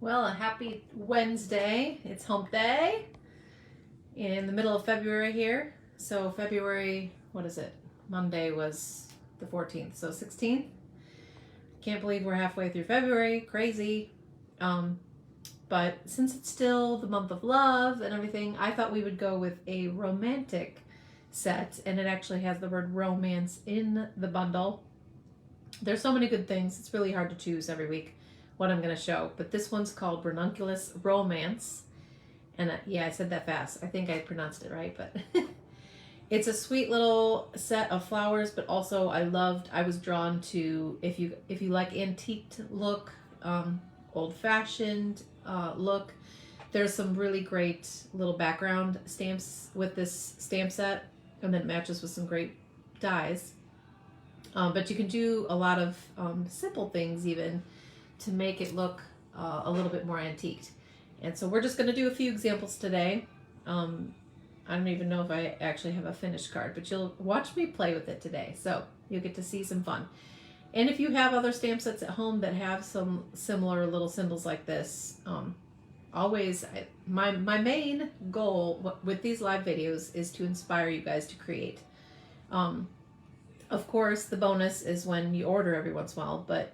Well, a happy Wednesday. It's hump day in the middle of February here. So February, what is it? Monday was the 14th, so 16th. Can't believe we're halfway through February. Crazy. But since it's still the month of love and everything, I thought we would go with a romantic set, and it actually has the word romance in the bundle. There's so many good things. It's really hard to choose every week what I'm going to show, but this one's called Bernunculus Romance, and yeah, I said that fast. I think I pronounced it right, but it's a sweet little set of flowers, but also I was drawn to, if you like antiqued look, old-fashioned look, there's some really great little background stamps with this stamp set, and then it matches with some great dies. But you can do a lot of simple things even to make it look a little bit more antiqued. And so we're just going to do a few examples today. I don't even know if I actually have a finished card, but you'll watch me play with it today. So you'll get to see some fun. And if you have other stamp sets at home that have some similar little symbols like this, my main goal with these live videos is to inspire you guys to create. Of course, the bonus is when you order every once in a while, but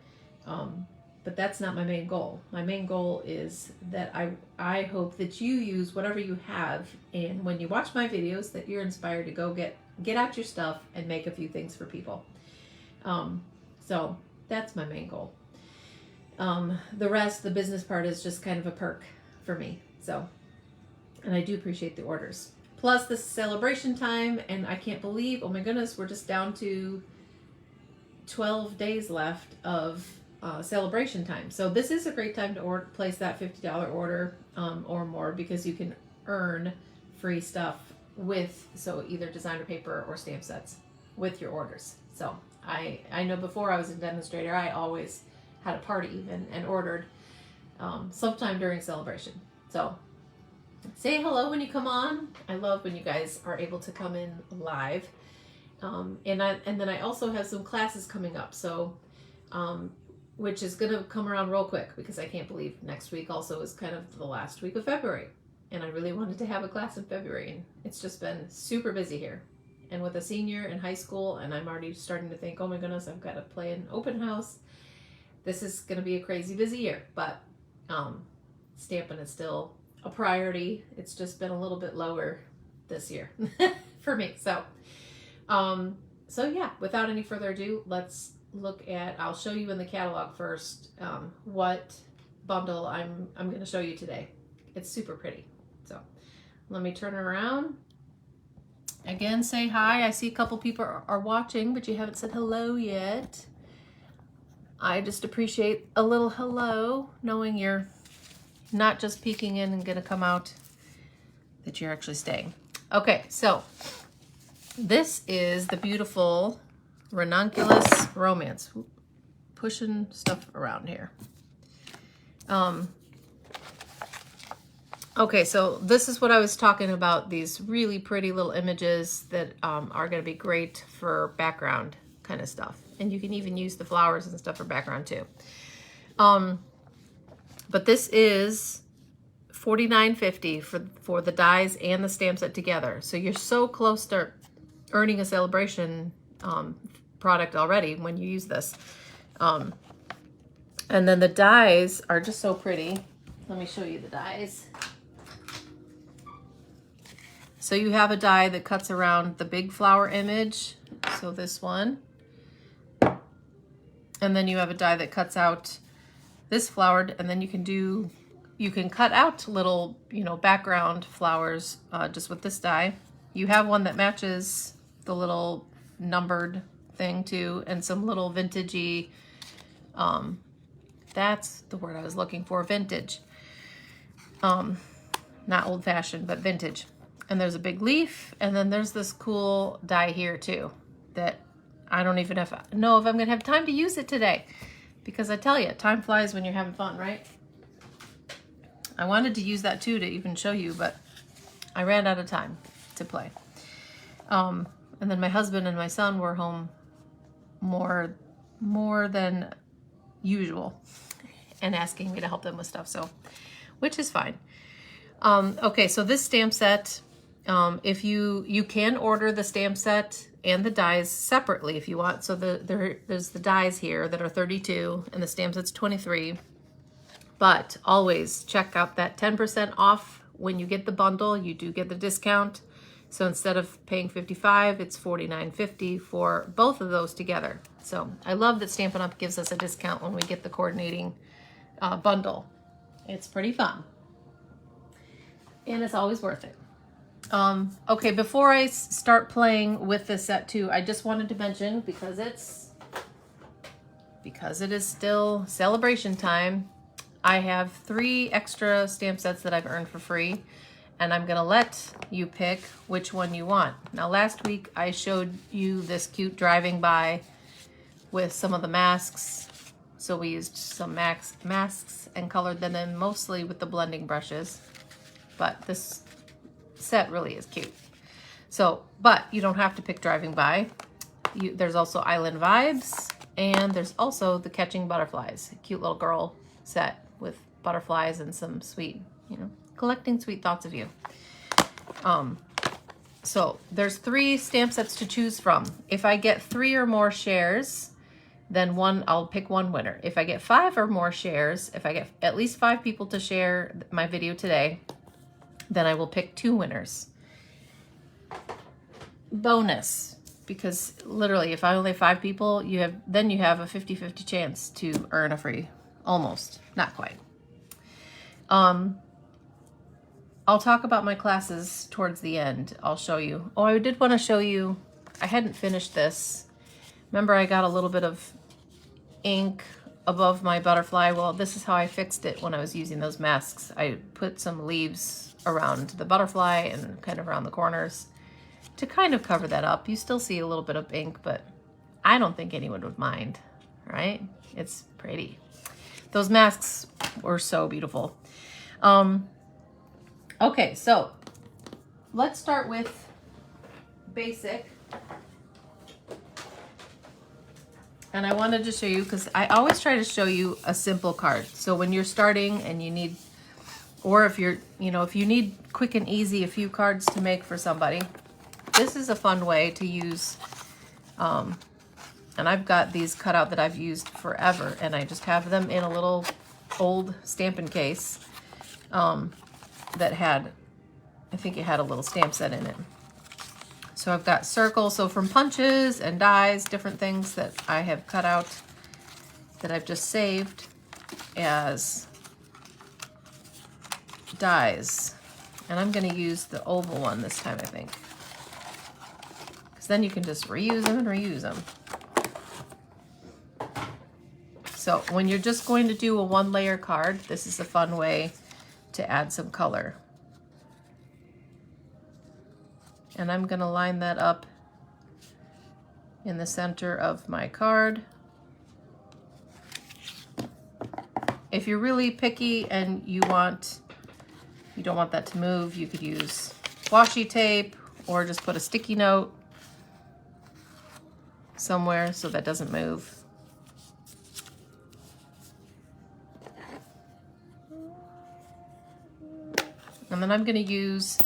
that's not my main goal. My main goal is that I hope that you use whatever you have, and when you watch my videos, that you're inspired to go get out your stuff and make a few things for people. So that's my main goal. The rest, the business part, is just kind of a perk for me. So, and I do appreciate the orders. Plus, this is celebration time, and I can't believe, oh my goodness, we're just down to 12 days left of celebration time. So this is a great time to place that $50 order or more, because you can earn free stuff with, so either designer paper or stamp sets with your orders. So I know before I was a demonstrator, I always had a party even and ordered sometime during celebration. So say hello when you come on. I love when you guys are able to come in live. And then I also have some classes coming up, so which is going to come around real quick, because I can't believe next week also is kind of the last week of February, and I really wanted to have a class in February, and it's just been super busy here. And with a senior in high school, and I'm already starting to think, oh my goodness, I've got to play an open house. This is going to be a crazy busy year, but Stampin' is still a priority. It's just been a little bit lower this year for me. So yeah, without any further ado, let's look at, I'll show you in the catalog first what bundle I'm going to show you today. It's super pretty. So let me turn it around. Again, say hi. I see a couple people are watching, but you haven't said hello yet. I just appreciate a little hello, knowing you're not just peeking in and gonna come out, that you're actually staying. Okay, so this is the beautiful Ranunculus Romance. Pushing stuff around here. Okay, so this is what I was talking about, these really pretty little images that are gonna be great for background kind of stuff. And you can even use the flowers and stuff for background too. But this is $49.50 for the dies and the stamp set together. So you're so close to earning a celebration product already when you use this. And then the dies are just so pretty. Let me show you the dies. So you have a die that cuts around the big flower image. So this one. And then you have a die that cuts out this flower, and then you can cut out little, background flowers just with this die. You have one that matches the little numbered thing too, and some little vintagey, that's the word I was looking for, vintage. Not old fashioned, but vintage. And there's a big leaf, and then there's this cool die here too that I don't even know if I'm gonna have time to use it today, because I tell you, time flies when you're having fun, right? I wanted to use that too to even show you, but I ran out of time to play. And then my husband and my son were home more than usual. and asking me to help them with stuff, so, which is fine. Okay, so this stamp set, if you can order the stamp set and the dies separately if you want. So there's the dies here that are 32 and the stamp set's 23. But always check out that 10% off when you get the bundle. You do get the discount. So instead of paying $55, it's $49.50 for both of those together. So I love that Stampin' Up! Gives us a discount when we get the coordinating bundle. It's pretty fun. And it's always worth it. Okay, before I start playing with this set too, I just wanted to mention, because it is still celebration time, I have 3 extra stamp sets that I've earned for free, and I'm gonna let you pick which one you want. Now last week I showed you this cute driving by with some of the masks. So we used some masks and colored them in mostly with the blending brushes. But this set really is cute. So, but you don't have to pick driving by. There's also Island Vibes, and there's also the Catching Butterflies, a cute little girl set with butterflies and some sweet, collecting sweet thoughts of you. So there's 3 stamp sets to choose from. If I get 3 or more shares, then I'll pick one winner. If I get 5 or more shares, if I get at least 5 people to share my video today, then I will pick 2 winners. Bonus, because literally if I only have 5 people, you have a 50-50 chance to earn a free, almost, not quite. I'll talk about my classes towards the end. I'll show you. Oh, I did want to show you, I hadn't finished this. Remember I got a little bit of ink above my butterfly? Well, this is how I fixed it when I was using those masks. I put some leaves around the butterfly and kind of around the corners to kind of cover that up. You still see a little bit of ink, but I don't think anyone would mind, right? It's pretty. Those masks were so beautiful. Okay, so let's start with basic. And I wanted to show you, because I always try to show you a simple card. So when you're starting and you need, or if you're, if you need quick and easy, a few cards to make for somebody, this is a fun way to use. And I've got these cut out that I've used forever, and I just have them in a little old Stampin' case that had, I think it had a little stamp set in it. So I've got circles, so from punches and dies, different things that I have cut out that I've just saved as dies. And I'm gonna use the oval one this time, I think. Because then you can just reuse them and reuse them. So when you're just going to do a 1-layer card, this is a fun way to add some color. And I'm gonna line that up in the center of my card. If you're really picky and you don't want that to move, you could use washi tape or just put a sticky note somewhere so that doesn't move. And then I'm gonna use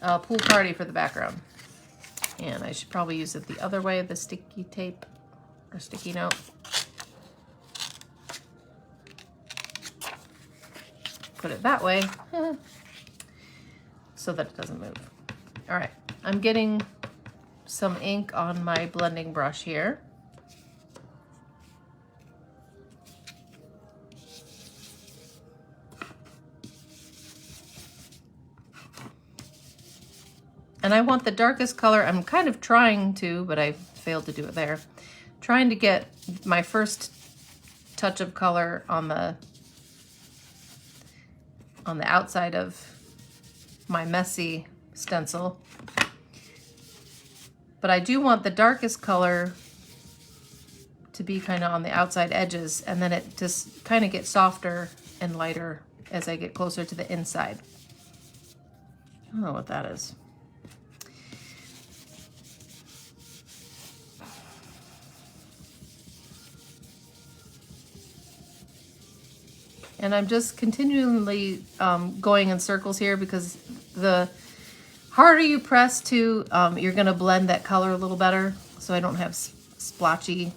Pool Party for the background. And I should probably use it the other way, the sticky tape or sticky note. Put it that way so that it doesn't move. All right, I'm getting some ink on my blending brush here. And I want the darkest color. I'm kind of trying to, but I failed to do it there. Trying to get my first touch of color on the outside of my messy stencil. But I do want the darkest color to be kind of on the outside edges, and then it just kind of gets softer and lighter as I get closer to the inside. I don't know what that is. And I'm just continually going in circles here because the harder you press to, you're gonna blend that color a little better so I don't have splotchy,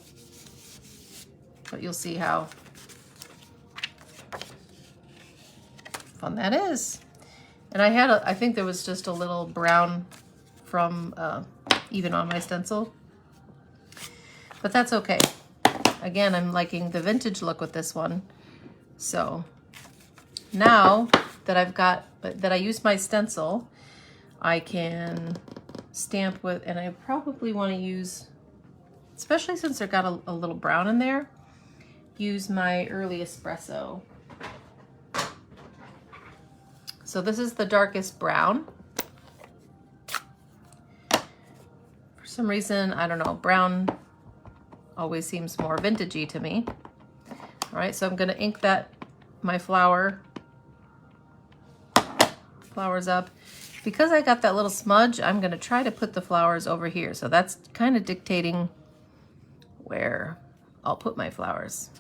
but you'll see how fun that is. And I think there was just a little brown from even on my stencil, but that's okay. Again, I'm liking the vintage look with this one. So now that I used my stencil, I can stamp with, and I probably want to use, especially since they've got a little brown in there, use my early espresso. So this is the darkest brown. For some reason, I don't know, brown always seems more vintagey to me. All right, so I'm gonna ink my flowers up. Because I got that little smudge, I'm gonna try to put the flowers over here. So that's kind of dictating where I'll put my flowers.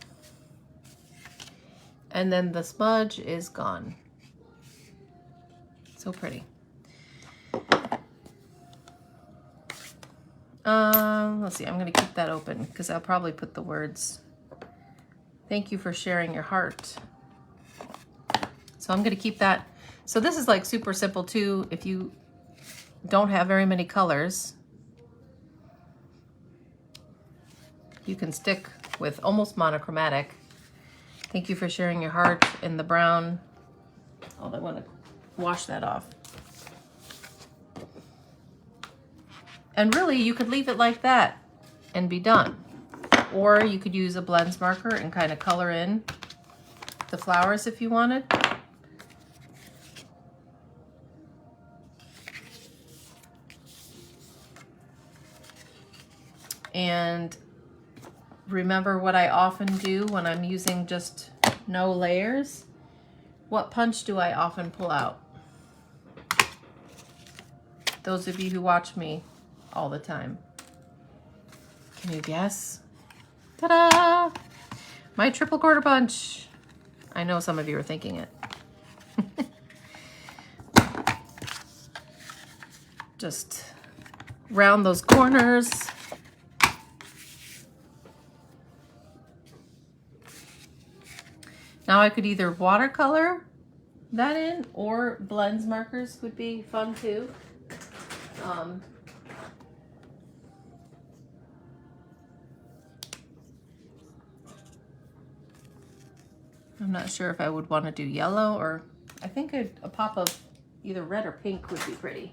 And then the smudge is gone. So pretty. Let's see, I'm gonna keep that open because I'll probably put the words, "Thank you for sharing your heart." So I'm gonna keep that. So this is like super simple too. If you don't have very many colors, you can stick with almost monochromatic. Thank you for sharing your heart in the brown. Oh, I want to wash that off. And really, you could leave it like that and be done. Or you could use a blends marker and kind of color in the flowers if you wanted. And remember what I often do when I'm using just no layers? What punch do I often pull out? Those of you who watch me all the time. Can you guess? Ta-da! My triple quarter punch. I know some of you are thinking it. Just round those corners. Now I could either watercolor that in or blends markers would be fun too. I'm not sure if I would want to do yellow, or I think a pop of either red or pink would be pretty.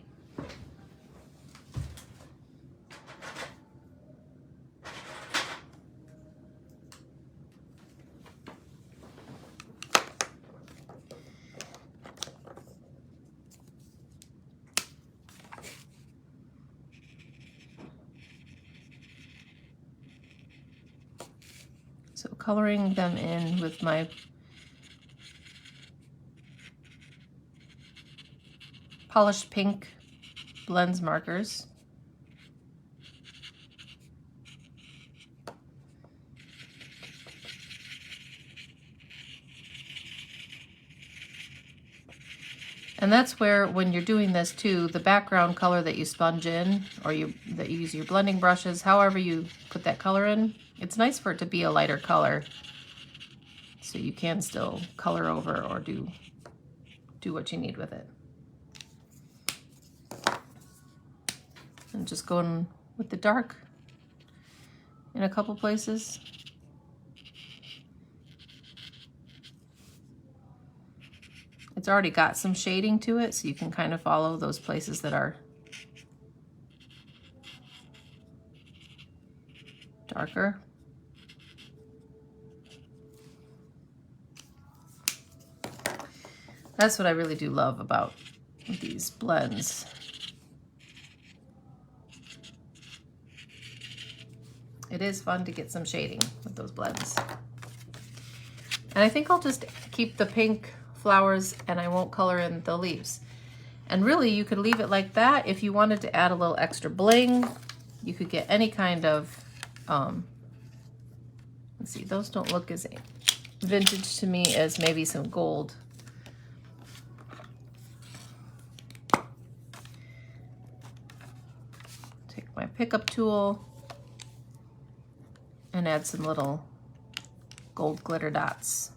So coloring them in with my polished pink blends markers. And that's where, when you're doing this too, the background color that you sponge in, or that you use your blending brushes, however you put that color in, it's nice for it to be a lighter color, so you can still color over or do what you need with it. And just going with the dark in a couple places. It's already got some shading to it, so you can kind of follow those places that are darker. That's what I really do love about these blends. It is fun to get some shading with those blends. And I think I'll just keep the pink flowers and I won't color in the leaves. And really, you could leave it like that. If you wanted to add a little extra bling, you could get any kind of, let's see, those don't look as vintage to me as maybe some gold. Take my pickup tool and add some little gold glitter dots.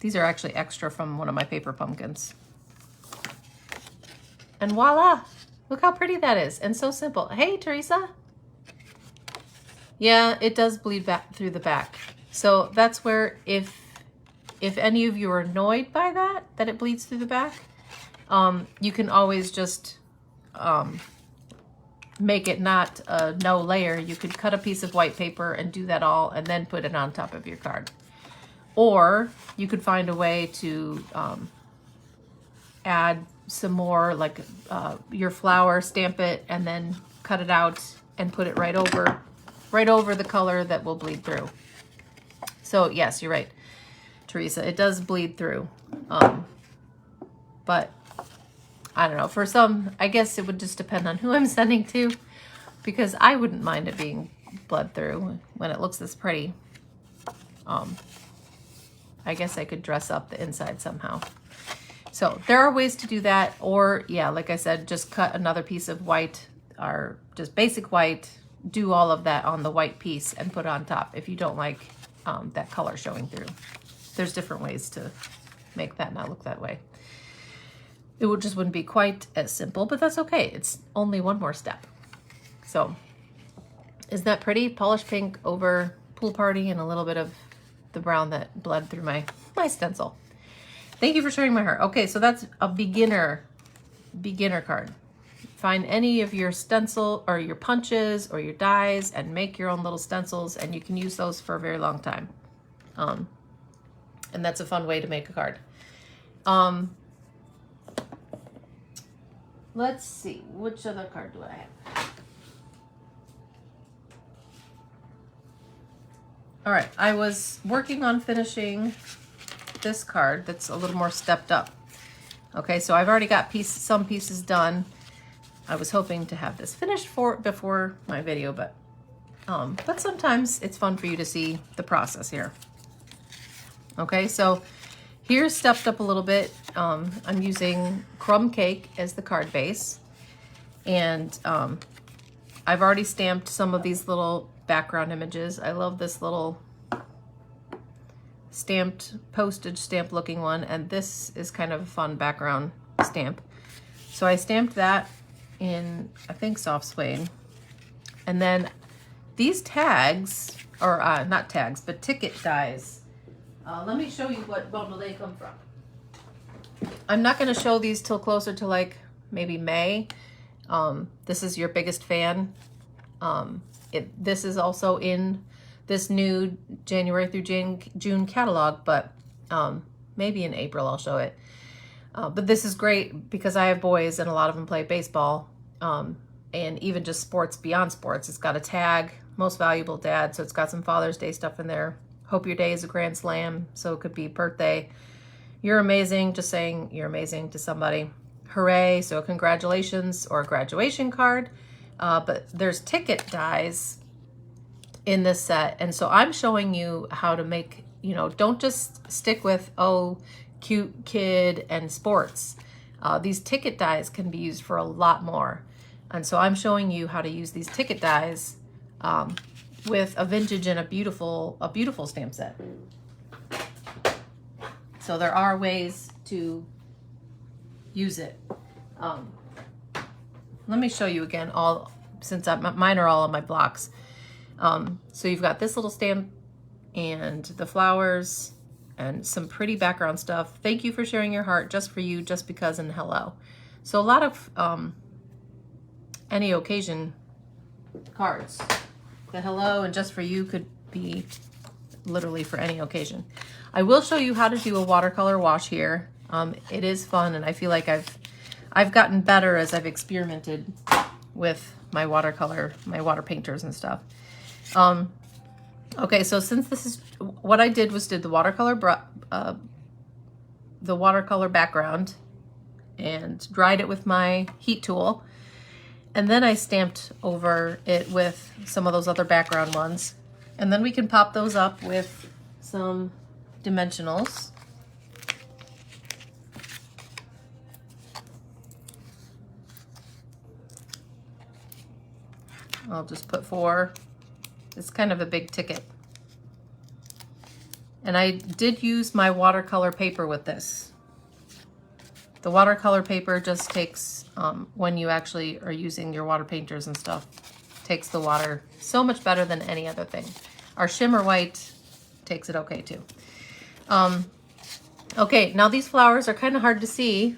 These are actually extra from one of my paper pumpkins. And voila! Look how pretty that is, and so simple. Hey, Teresa. Yeah, it does bleed back through the back. So that's where if any of you are annoyed by that it bleeds through the back, you can always just make it not a no layer. You could cut a piece of white paper and do that all and then put it on top of your card. Or you could find a way to add some more, like your flower, stamp it, and then cut it out and put it right over the color that will bleed through. So yes, you're right, Teresa, it does bleed through. But I don't know, for some, I guess it would just depend on who I'm sending to, because I wouldn't mind it being bled through when it looks this pretty. I guess I could dress up the inside somehow. So there are ways to do that, or yeah, like I said, just cut another piece of white, or just basic white, do all of that on the white piece and put it on top if you don't like that color showing through. There's different ways to make that not look that way. It just wouldn't be quite as simple, but that's okay. It's only one more step. So isn't that pretty? Polished pink over Pool Party and a little bit of the brown that bled through my stencil. Thank you for sharing my heart. Okay, so that's a beginner card. Find any of your stencil or your punches or your dies and make your own little stencils, and you can use those for a very long time. And that's a fun way to make a card. Let's see, which other card do I have? All right, I was working on finishing this card that's a little more stepped up. Okay, so I've already got some pieces done. I was hoping to have this finished before my video, but sometimes it's fun for you to see the process here. Okay, so here's stepped up a little bit. I'm using crumb cake as the card base, and I've already stamped some of these little background images. I love this little stamped postage stamp looking one, and this is kind of a fun background stamp. So I stamped that in, I think, soft suede. And then these tags, or not tags, but ticket dies. Let me show you what bundle they come from. I'm not going to show these till closer to like maybe May. This is Your Biggest Fan. This is also in this new January through June catalog, but maybe in April I'll show it. But this is great because I have boys and a lot of them play baseball, and even just sports beyond sports. It's got a tag, Most Valuable Dad, so it's got some Father's Day stuff in there. Hope your day is a grand slam, so it could be birthday. You're amazing, just saying you're amazing to somebody. Hooray, so congratulations, or a graduation card. But there's ticket dies in this set, and so I'm showing you how to make, don't just stick with, oh, cute kid and sports. These ticket dies can be used for a lot more, and so I'm showing you how to use these ticket dies with a vintage and a beautiful stamp set. So there are ways to use it. Let me show you again, since mine are all on my blocks. So you've got this little stamp and the flowers and some pretty background stuff. Thank you for sharing your heart, just for you, just because, and hello. So a lot of any occasion cards. The hello and just for you could be literally for any occasion. I will show you how to do a watercolor wash here. It is fun, and I feel like I've gotten better as I've experimented with my water painters and stuff. Okay, so since this is what I did was did the watercolor background and dried it with my heat tool, and then I stamped over it with some of those other background ones, and then we can pop those up with some dimensionals. I'll just put 4. It's kind of a big ticket. And I did use my watercolor paper with this. The watercolor paper just takes, when you actually are using your water painters and stuff, takes the water so much better than any other thing. Our shimmer white takes it okay too. Okay, now these flowers are kind of hard to see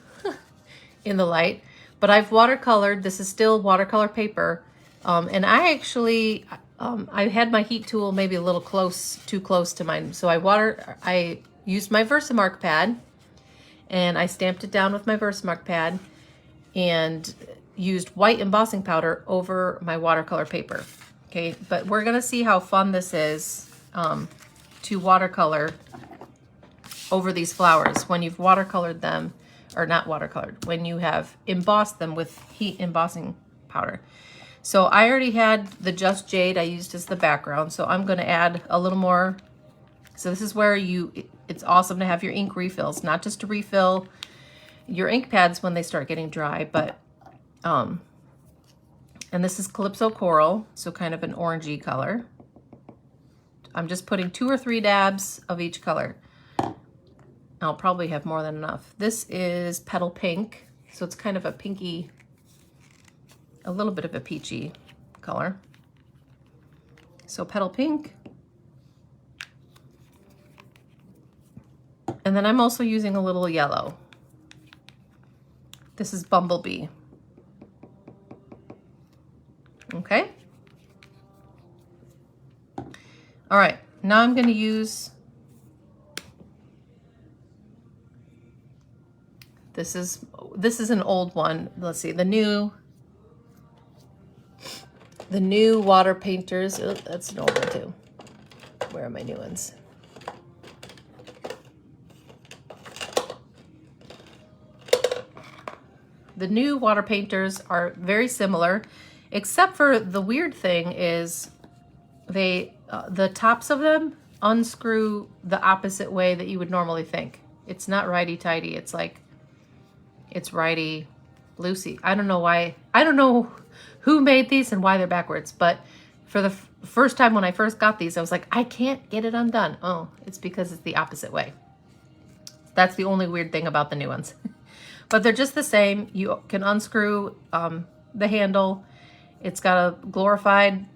in the light, but I've watercolored. This is still watercolor paper. And I actually, I had my heat tool maybe a little too close to mine. So I used my Versamark pad and I stamped it down with my Versamark pad and used white embossing powder over my watercolor paper. Okay, but we're gonna see how fun this is to watercolor over these flowers when you've watercolored them, or not watercolored, when you have embossed them with heat embossing powder. So I already had the Just Jade I used as the background, so I'm gonna add a little more. So this is where it's awesome to have your ink refills, not just to refill your ink pads when they start getting dry, but, and this is Calypso Coral, so kind of an orangey color. I'm just putting 2 or 3 dabs of each color. I'll probably have more than enough. This is Petal Pink, so it's kind of a pinky, a little bit of a peachy color. So Petal Pink. And then I'm also using a little yellow. This is Bumblebee. Okay. All right, now I'm going to use, this is an old one. Let's see, the new water painters. Oh, that's an old one too. Where are my new ones? The new water painters are very similar, except for the weird thing is the tops of them unscrew the opposite way that you would normally think. It's not righty-tighty. It's like, it's righty-loosey. I don't know why. I don't know who made these and why they're backwards, but for the first time when I first got these, I was like, I can't get it undone. Oh, it's because it's the opposite way. That's the only weird thing about the new ones. But they're just the same. You can unscrew the handle. It's got a glorified,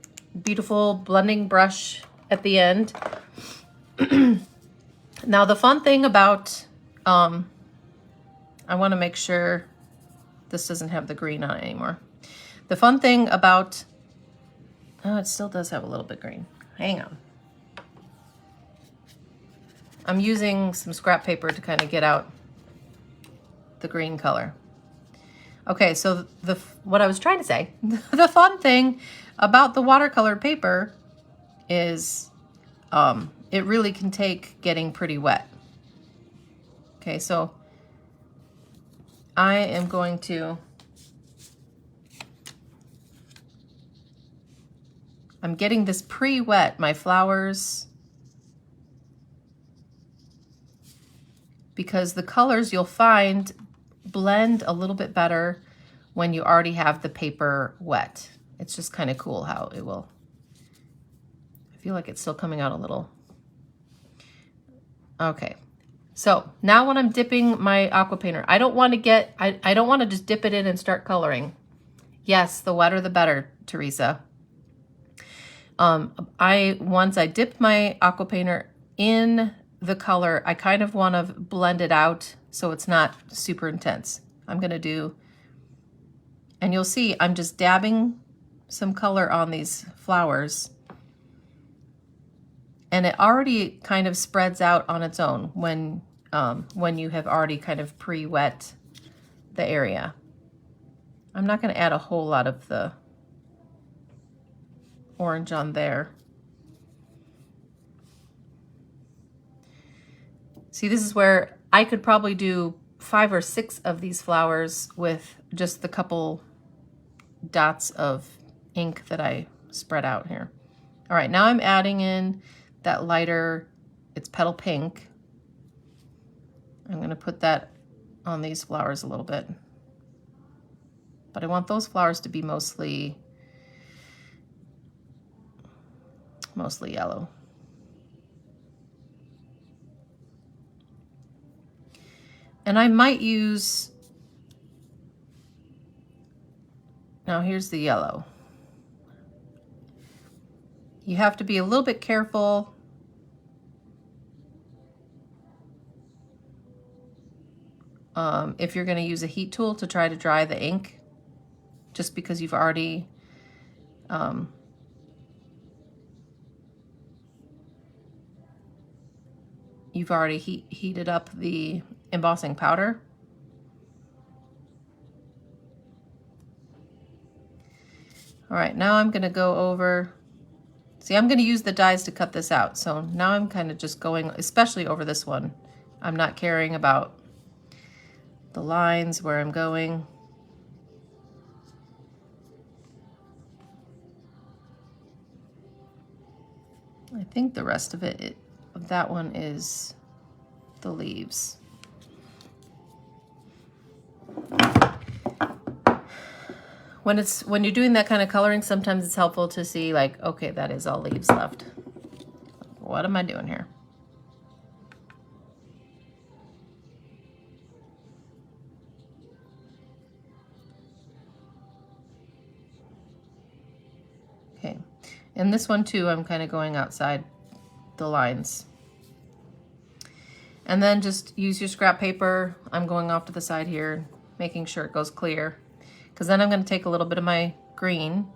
beautiful blending brush at the end. Now the fun thing about, I want to make sure this doesn't have the green on it anymore. The fun thing about, oh, it still does have a little bit green. Hang on. I'm using some scrap paper to kind of get out the green color. Okay, so what I was trying to say, the fun thing about the watercolor paper is it really can take getting pretty wet. Okay, so I am going to, I'm getting this pre-wet, my flowers, because the colors you'll find blend a little bit better when you already have the paper wet. It's just kind of cool how it will. I feel like it's still coming out a little. Okay, so now when I'm dipping my aqua painter, I don't want to get, I don't want to just dip it in and start coloring. Yes, the wetter the better, Teresa. Once I dipped my aqua painter in the color, I kind of want to blend it out so it's not super intense. I'm going to do, and you'll see I'm just dabbing some color on these flowers, and it already kind of spreads out on its own when you have already kind of pre-wet the area. I'm not going to add a whole lot of the orange on there. See, this is where I could probably do 5 or 6 of these flowers with just the couple dots of ink that I spread out here. All right, now I'm adding in that lighter, it's Petal Pink. I'm going to put that on these flowers a little bit. But I want those flowers to be mostly yellow. And I might use, now here's the yellow. You have to be a little bit careful if you're going to use a heat tool to try to dry the ink, just because you've already heated up the embossing powder. All right, now I'm going to go over, see, I'm going to use the dies to cut this out. So now I'm kind of just going, especially over this one. I'm not caring about the lines where I'm going. I think the rest of it, that one is the leaves. When you're doing that kind of coloring, sometimes it's helpful to see like, okay, that is all leaves left. What am I doing here? Okay, and this one too, I'm kind of going outside the lines. And then just use your scrap paper. I'm going off to the side here, making sure it goes clear. Because then I'm going to take a little bit of my green,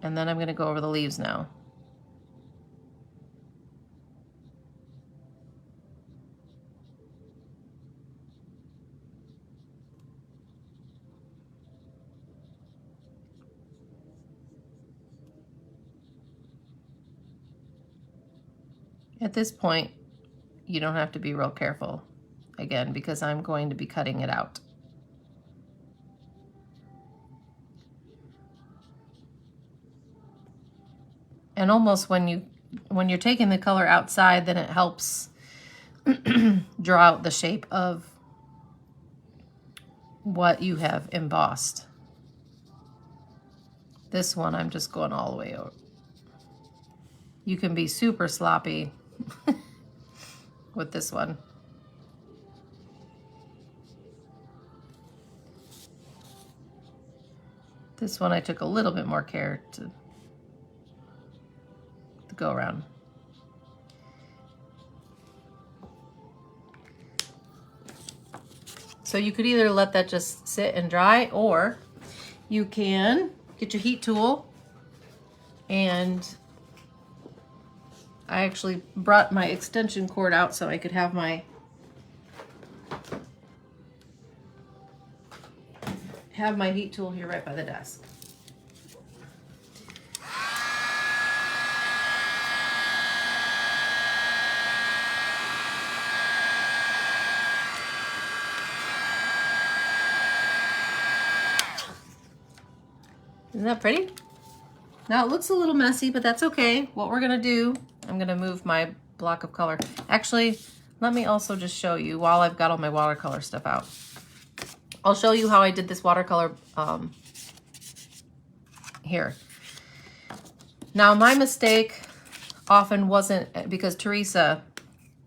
and then I'm going to go over the leaves now. At this point, you don't have to be real careful, again, because I'm going to be cutting it out. And almost when you're taking the color outside, then it helps draw out the shape of what you have embossed. This one, I'm just going all the way over. You can be super sloppy with this one. This one I took a little bit more care to go around. So you could either let that just sit and dry, or you can get your heat tool, and I actually brought my extension cord out so I could have my heat tool here right by the desk. Isn't that pretty? Now it looks a little messy, but that's okay. What we're gonna do, I'm gonna move my block of color. Actually, let me also just show you while I've got all my watercolor stuff out. I'll show you how I did this watercolor here. Now my mistake often wasn't, because Teresa,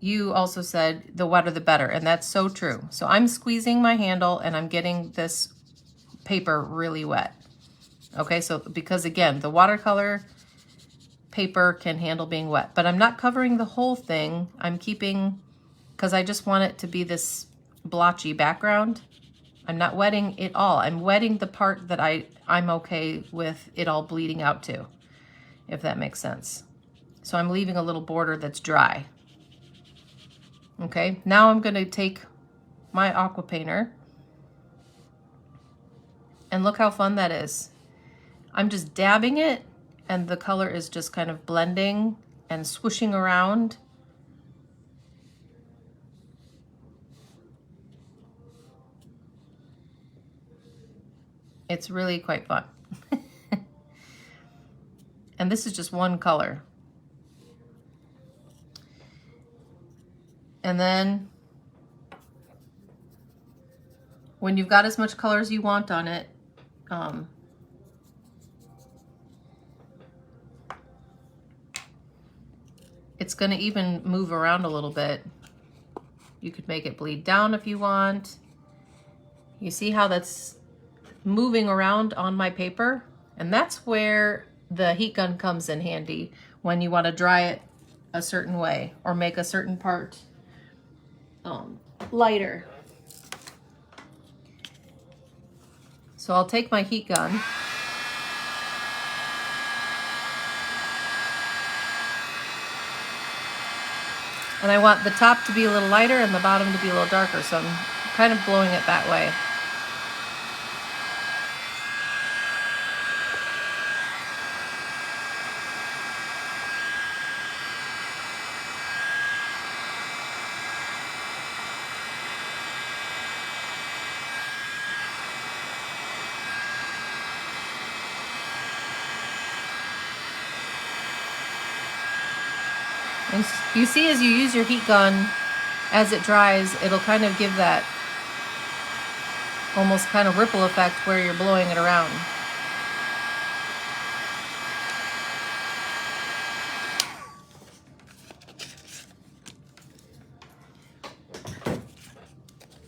you also said the wetter the better, and that's so true. So I'm squeezing my handle and I'm getting this paper really wet. Okay, so because again, the watercolor paper can handle being wet, but I'm not covering the whole thing. I'm keeping, because I just want it to be this blotchy background. I'm not wetting it all. I'm wetting the part that I'm okay with it all bleeding out to, if that makes sense. So I'm leaving a little border that's dry. Okay, now I'm gonna take my aqua painter, and look how fun that is. I'm just dabbing it, and the color is just kind of blending and swooshing around. It's really quite fun. And this is just one color. And then when you've got as much color as you want on it, it's going to even move around a little bit. You could make it bleed down if you want. You see how that's moving around on my paper? And that's where the heat gun comes in handy when you want to dry it a certain way or make a certain part lighter. So I'll take my heat gun and I want the top to be a little lighter and the bottom to be a little darker, so I'm kind of blowing it that way. And you see, as you use your heat gun, as it dries, it'll kind of give that almost kind of ripple effect where you're blowing it around.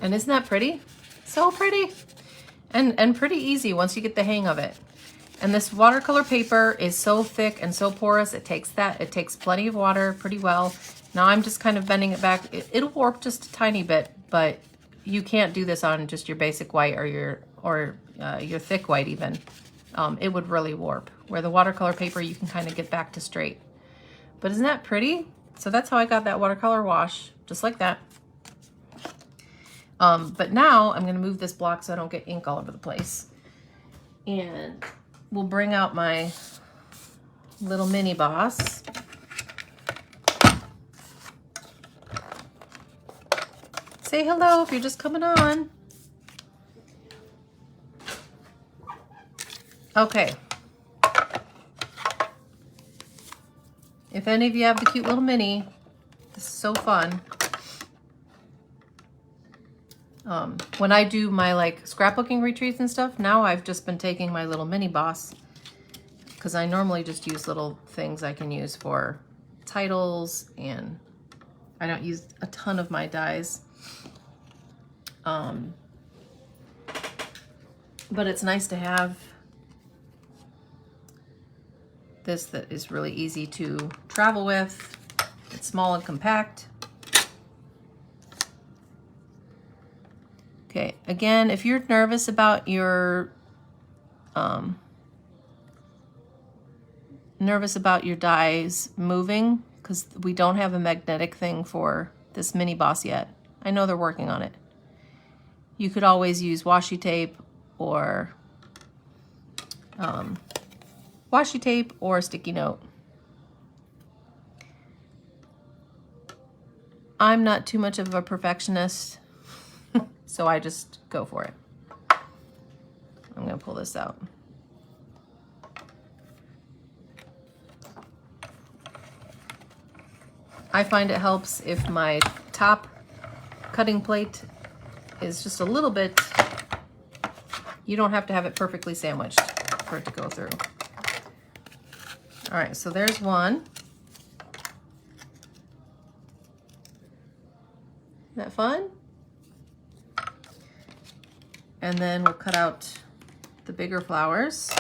And isn't that pretty? So pretty. And pretty easy once you get the hang of it. And this watercolor paper is so thick and so porous, it takes plenty of water pretty well. Now I'm just kind of bending it back. It'll warp just a tiny bit, but you can't do this on just your basic white or your thick white even. It would really warp. Where the watercolor paper, you can kind of get back to straight. But isn't that pretty? So that's how I got that watercolor wash, just like that. But now I'm gonna move this block so I don't get ink all over the place. And we'll bring out my little mini boss. Say hello if you're just coming on. Okay. If any of you have the cute little mini, this is so fun. When I do my like scrapbooking retreats and stuff, now I've just been taking my little mini boss because I normally just use little things I can use for titles, and I don't use a ton of my dies. But it's nice to have this that is really easy to travel with. It's small and compact. Okay, again, if you're nervous about your dies moving, because we don't have a magnetic thing for this mini boss yet. I know they're working on it. You could always use washi tape or a sticky note. I'm not too much of a perfectionist, so I just go for it. I'm gonna pull this out. I find it helps if my top cutting plate is just a little bit, you don't have to have it perfectly sandwiched for it to go through. All right, so there's one. Isn't that fun? And then we'll cut out the bigger flowers.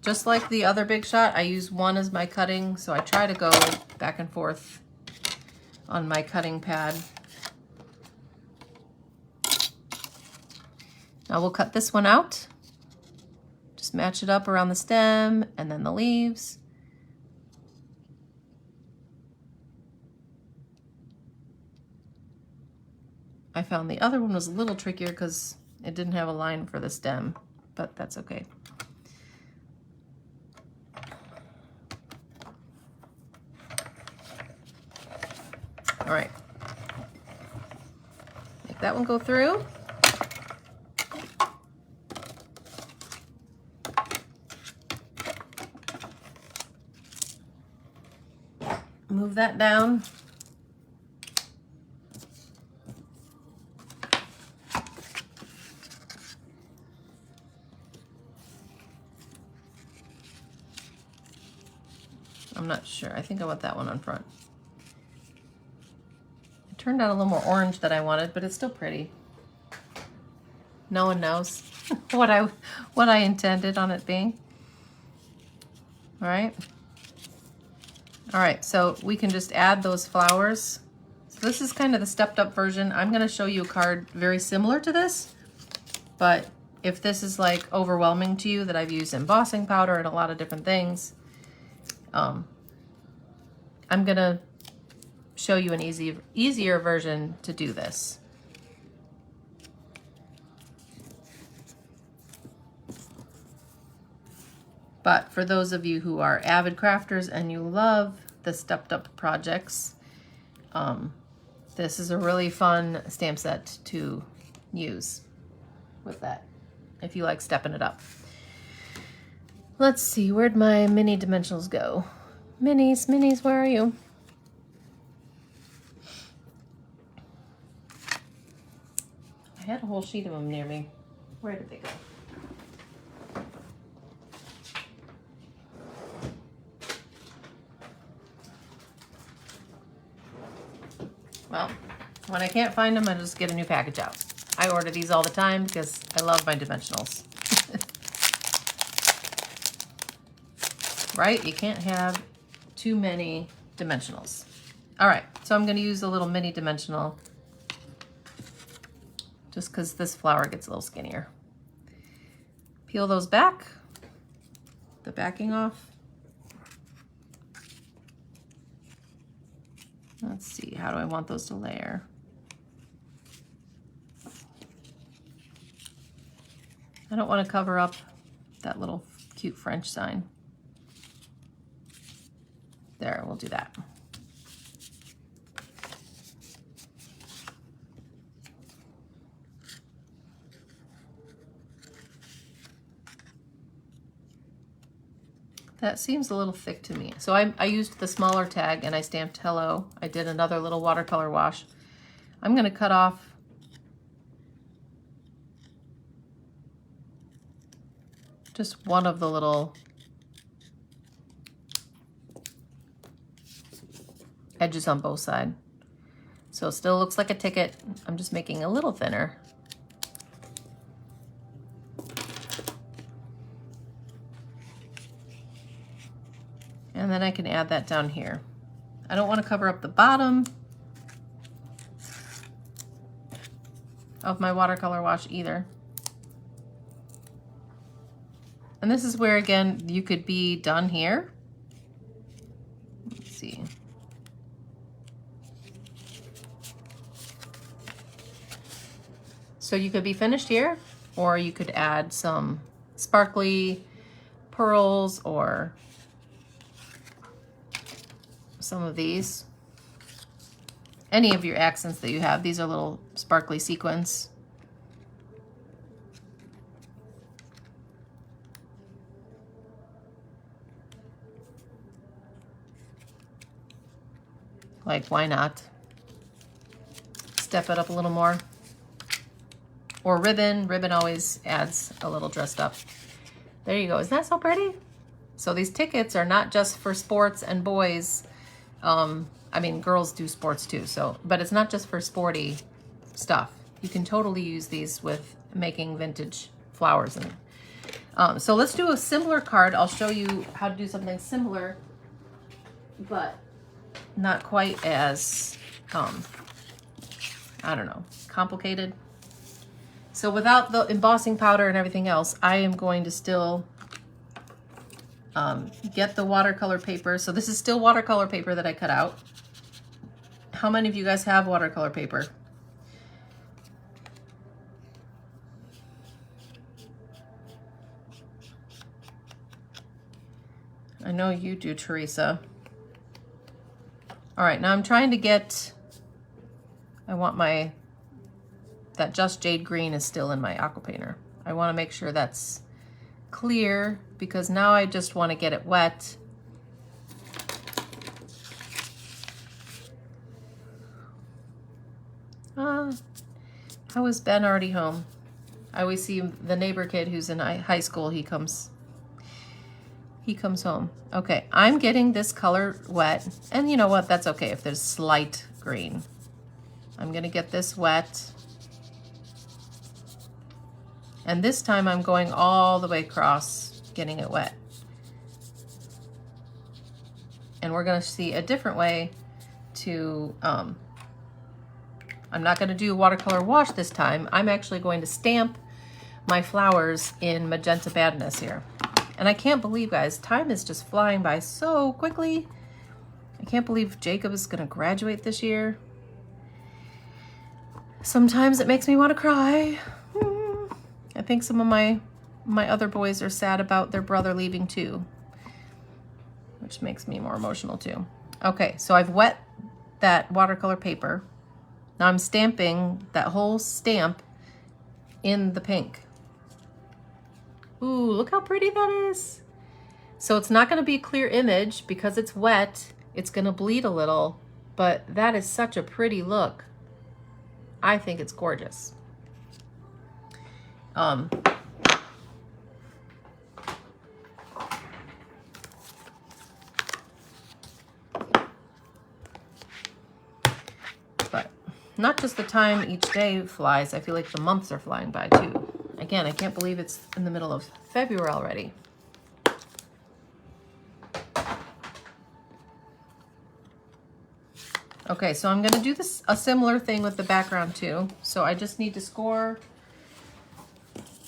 Just like the other Big Shot, I use one as my cutting, so I try to go back and forth on my cutting pad. Now we'll cut this one out. Just match it up around the stem and then the leaves. I found the other one was a little trickier because it didn't have a line for the stem, but that's okay. All right, make that one go through. move that down. I'm not sure. I think I want that one on front. It turned out a little more orange than I wanted, but it's still pretty. No one knows what I intended on it being. All right. All right, so we can just add those flowers. So this is kind of the stepped up version. I'm gonna show you a card very similar to this, but if this is like overwhelming to you, that I've used embossing powder and a lot of different things, I'm gonna show you an easier version to do this. But for those of you who are avid crafters and you love the stepped up projects, this is a really fun stamp set to use with that, if you like stepping it up. Let's see, where'd my mini dimensionals go? Minis, where are you? I had a whole sheet of them near me. Where did they go? Well, when I can't find them, I just get a new package out. I order these all the time because I love my dimensionals. Right? You can't have too many dimensionals. All right, so I'm going to use a little mini dimensional just because this flower gets a little skinnier. Peel those back, the backing off. Let's see, how do I want those to layer? I don't want to cover up that little cute French sign. There, we'll do that. That seems a little thick to me. So I used the smaller tag and I stamped hello. I did another little watercolor wash. I'm going to cut off just one of the little edges on both sides. So it still looks like a ticket. I'm just making a little thinner. And then I can add that down here. I don't want to cover up the bottom of my watercolor wash either. And this is where, again, you could be done here. Let's see. So you could be finished here, or you could add some sparkly pearls or some of these. Any of your accents that you have. These are little sparkly sequins. Like, why not? Step it up a little more. Or ribbon. Ribbon always adds a little dressed up. There you go. Isn't that so pretty? So these tickets are not just for sports and boys. I mean, girls do sports too, so, but it's not just for sporty stuff. You can totally use these with making vintage flowers. And so let's do a similar card. I'll show you how to do something similar, but not quite as, I don't know, complicated. So without the embossing powder and everything else, I am going to still get the watercolor paper. So this is still watercolor paper that I cut out. How many of you guys have watercolor paper? I know you do, Teresa. All right, now I'm trying to get, I want my, that Just Jade Green is still in my aqua painter. I want to make sure that's clear because now I just want to get it wet. How is Ben already home? I always see the neighbor kid who's in high school. He comes home. Okay, I'm getting this color wet, and you know what? That's okay if there's slight green. I'm gonna get this wet, and this time I'm going all the way across, getting it wet. And we're gonna see a different way to, I'm not gonna do watercolor wash this time. I'm actually going to stamp my flowers in Magenta Badness here. And I can't believe, guys, time is just flying by so quickly. I can't believe Jacob is gonna graduate this year. Sometimes it makes me want to cry. I think some of my other boys are sad about their brother leaving too, which makes me more emotional too. Okay, so I've wet that watercolor paper. Now I'm stamping that whole stamp in the pink. Ooh, look how pretty that is. So it's not gonna be a clear image because it's wet. It's gonna bleed a little, but that is such a pretty look. I think it's gorgeous. But not just the time each day flies, I feel like the months are flying by too. Again, I can't believe it's in the middle of February already. Okay, so I'm gonna do this a similar thing with the background too. So I just need to score.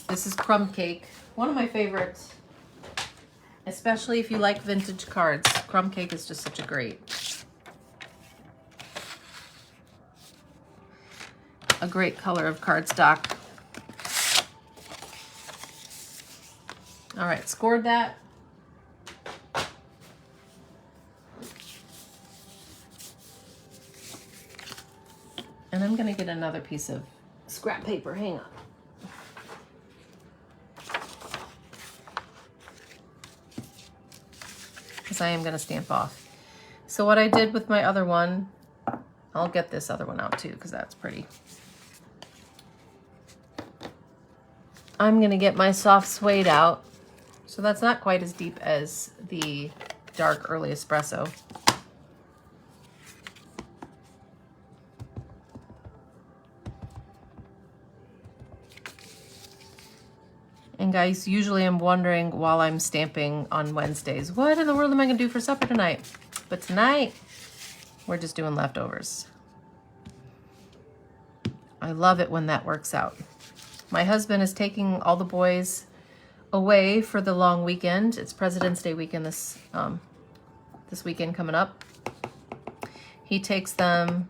This is Crumb Cake, one of my favorites, especially if you like vintage cards. Crumb Cake is just such a great color of cardstock. All right, scored that. And I'm gonna get another piece of scrap paper, hang on. Because I am gonna stamp off. So what I did with my other one, I'll get this other one out too, because that's pretty. I'm gonna get my soft suede out. So that's not quite as deep as the dark early espresso. And guys, usually I'm wondering while I'm stamping on Wednesdays, what in the world am I gonna do for supper tonight? But tonight, we're just doing leftovers. I love it when that works out. My husband is taking all the boys away for the long weekend. It's President's Day weekend this weekend coming up. He takes them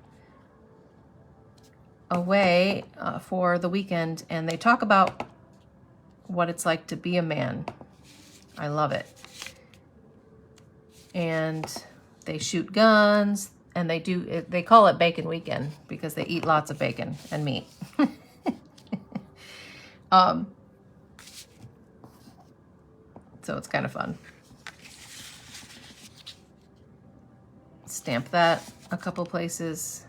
away for the weekend, and they talk about what it's like to be a man. I love it. And they shoot guns, and they call it bacon weekend because they eat lots of bacon and meat. So it's kind of fun. Stamp that a couple places.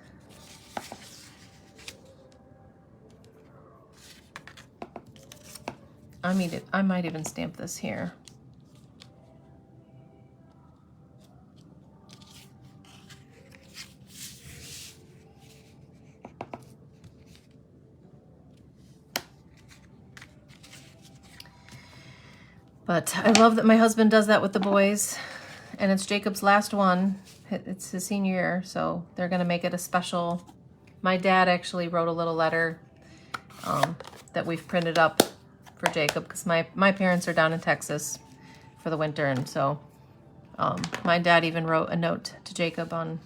I might even stamp this here. But I love that my husband does that with the boys, and it's Jacob's last one. It's his senior year, so they're gonna make it a special. My dad actually wrote a little letter that we've printed up for Jacob, because my parents are down in Texas for the winter, and so my dad even wrote a note to Jacob on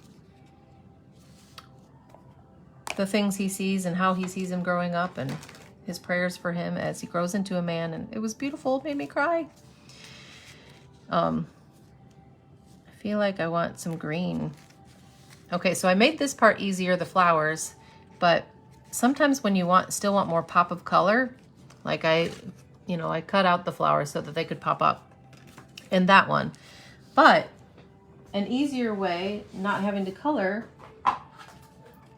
the things he sees and how he sees him growing up, and his prayers for him as he grows into a man, and it was beautiful. It made me cry. I feel like I want some green. Okay, so I made this part easier, the flowers, but sometimes when you still want more pop of color, like I cut out the flowers so that they could pop up in that one. But an easier way, not having to color,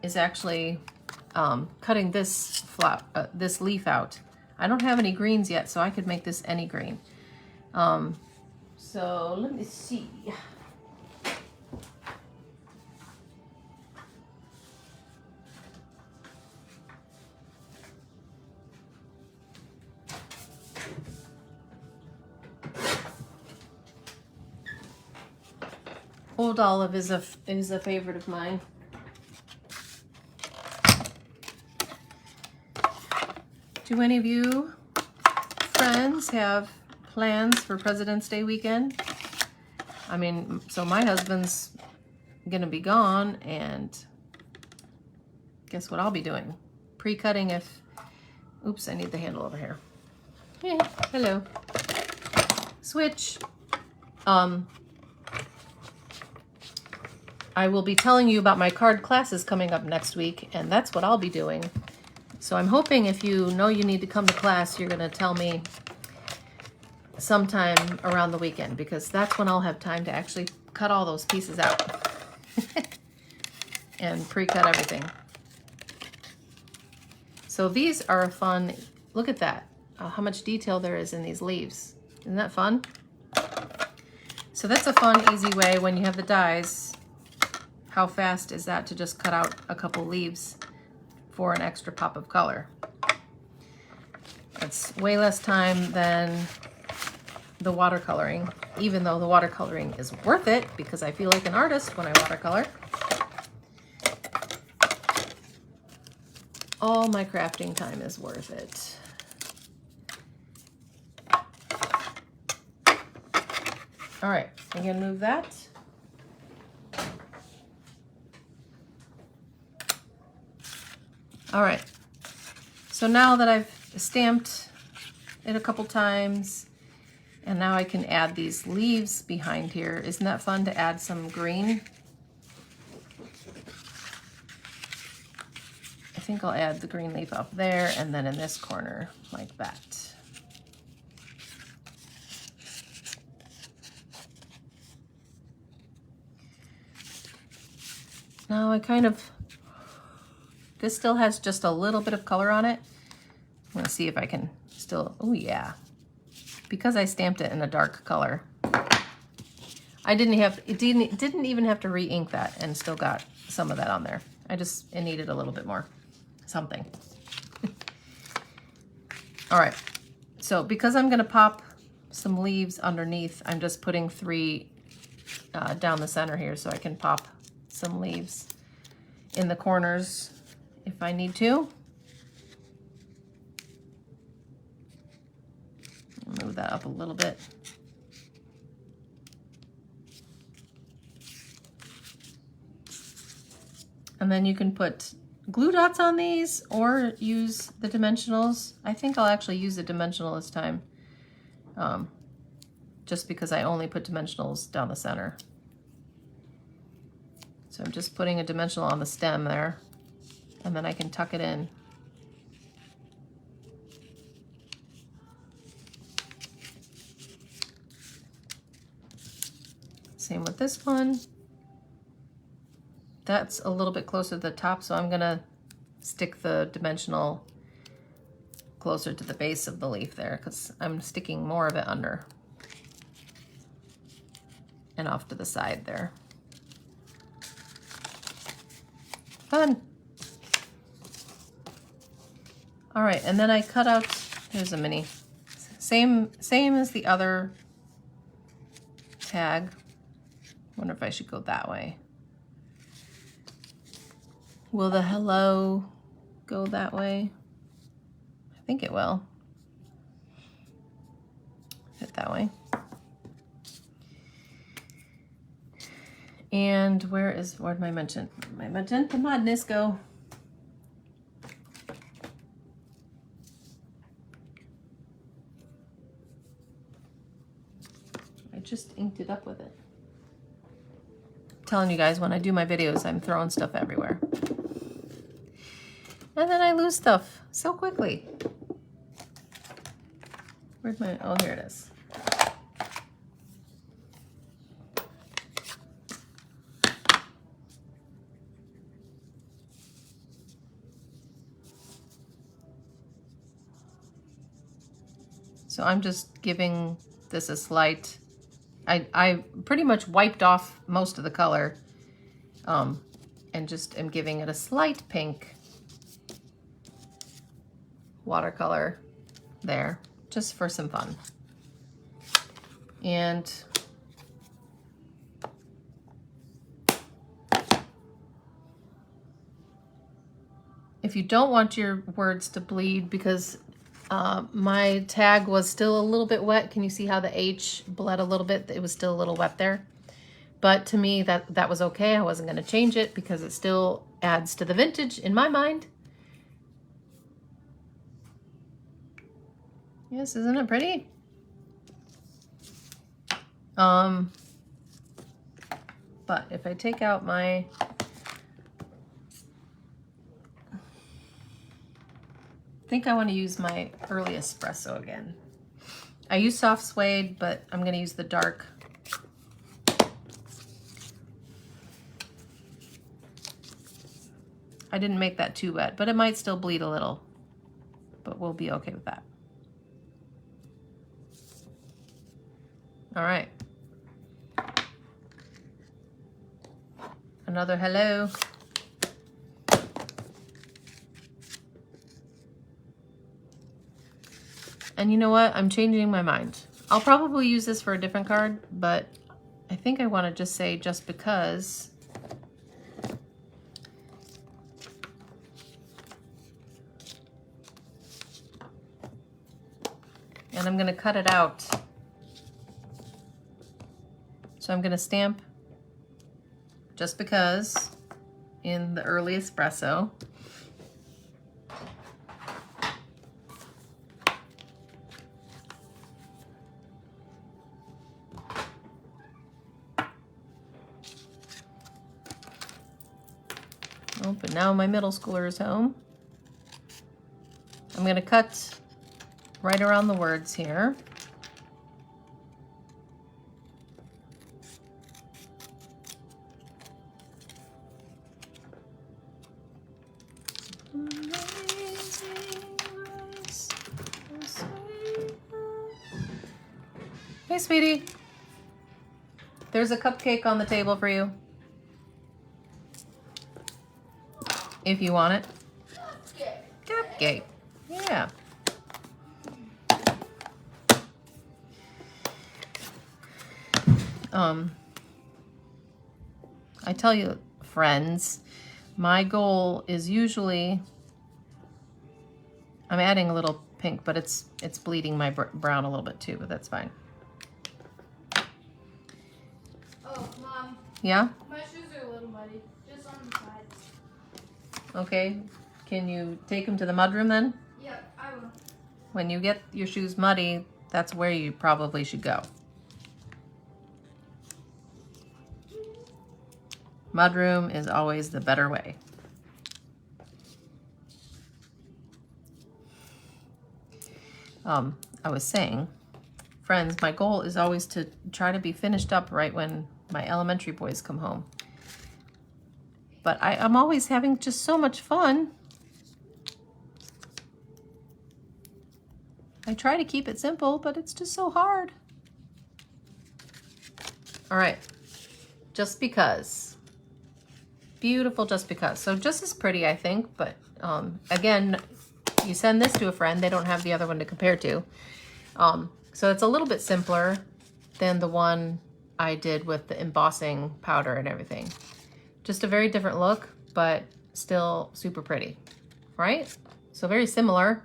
is actually cutting this this leaf out. I don't have any greens yet, so I could make this any green. So let me see. Old Olive is a favorite of mine. Do any of you friends have plans for President's Day weekend? I mean, so my husband's gonna be gone, and guess what I'll be doing? Pre-cutting if, oops, I need the handle over here. Hey, hello. Switch. I will be telling you about my card classes coming up next week, and that's what I'll be doing. So I'm hoping if you know you need to come to class, you're gonna tell me sometime around the weekend, because that's when I'll have time to actually cut all those pieces out and pre-cut everything. So these are fun. Look at that, how much detail there is in these leaves. Isn't that fun? So that's a fun, easy way when you have the dies. How fast is that to just cut out a couple leaves for an extra pop of color? It's way less time than the watercoloring, even though the watercoloring is worth it because I feel like an artist when I watercolor. All my crafting time is worth it. All right, I'm gonna move that. All right, so now that I've stamped it a couple times, and now I can add these leaves behind here. Isn't that fun to add some green? I think I'll add the green leaf up there and then in this corner like that. Now I kind of, this still has just a little bit of color on it. I'm gonna see if I can still, oh yeah. Because I stamped it in a dark color, I didn't even have to re-ink that and still got some of that on there. It needed a little bit more something. All right, so because I'm gonna pop some leaves underneath, I'm just putting 3 down the center here so I can pop some leaves in the corners if I need to. Move that up a little bit. And then you can put glue dots on these or use the dimensionals. I think I'll actually use the dimensional this time, just because I only put dimensionals down the center. So I'm just putting a dimensional on the stem there, and then I can tuck it in. Same with this one. That's a little bit closer to the top, so I'm gonna stick the dimensional closer to the base of the leaf there because I'm sticking more of it under and off to the side there. Fun. All right, and then I cut out, here's a mini. Same as the other tag. Wonder if I should go that way. Will the hello go that way? I think it will. Fit that way. And where'd my magenta madness go? I just inked it up with it. Telling you guys, when I do my videos, I'm throwing stuff everywhere. And then I lose stuff so quickly. Where's my, oh, here it is. So I'm just giving this a slight, I pretty much wiped off most of the color and just am giving it a slight pink watercolor there, just for some fun. And if you don't want your words to bleed, because my tag was still a little bit wet. Can you see how the H bled a little bit? It was still a little wet there. But to me, that was okay. I wasn't going to change it because it still adds to the vintage in my mind. Yes, isn't it pretty? But if I take out my I think I want to use my early espresso again. I use soft suede, but I'm going to use the dark. I didn't make that too wet, but it might still bleed a little, but we'll be okay with that. All right. Another hello. And you know what? I'm changing my mind. I'll probably use this for a different card, but I think I want to just say just because. And I'm going to cut it out. So I'm going to stamp just because in the early espresso. Oh, but now my middle schooler is home. I'm going to cut right around the words here. Hey, sweetie. There's a cupcake on the table for you. If you want it. Cupcake. Yeah. I tell you, friends, my goal is usually, I'm adding a little pink, but it's bleeding my brown a little bit too, but that's fine. Oh, Mom. Yeah? My shoes are a little muddy, just on the sides. Okay. Can you take them to the mudroom then? Yep, I will. When you get your shoes muddy, that's where you probably should go. Mudroom is always the better way. I was saying, friends, my goal is always to try to be finished up right when my elementary boys come home. But I'm always having just so much fun. I try to keep it simple, but it's just so hard. All right, just because. Beautiful just because. So just as pretty, I think, but again, you send this to a friend, they don't have the other one to compare to. So it's a little bit simpler than the one I did with the embossing powder and everything. Just a very different look, but still super pretty, right? So very similar,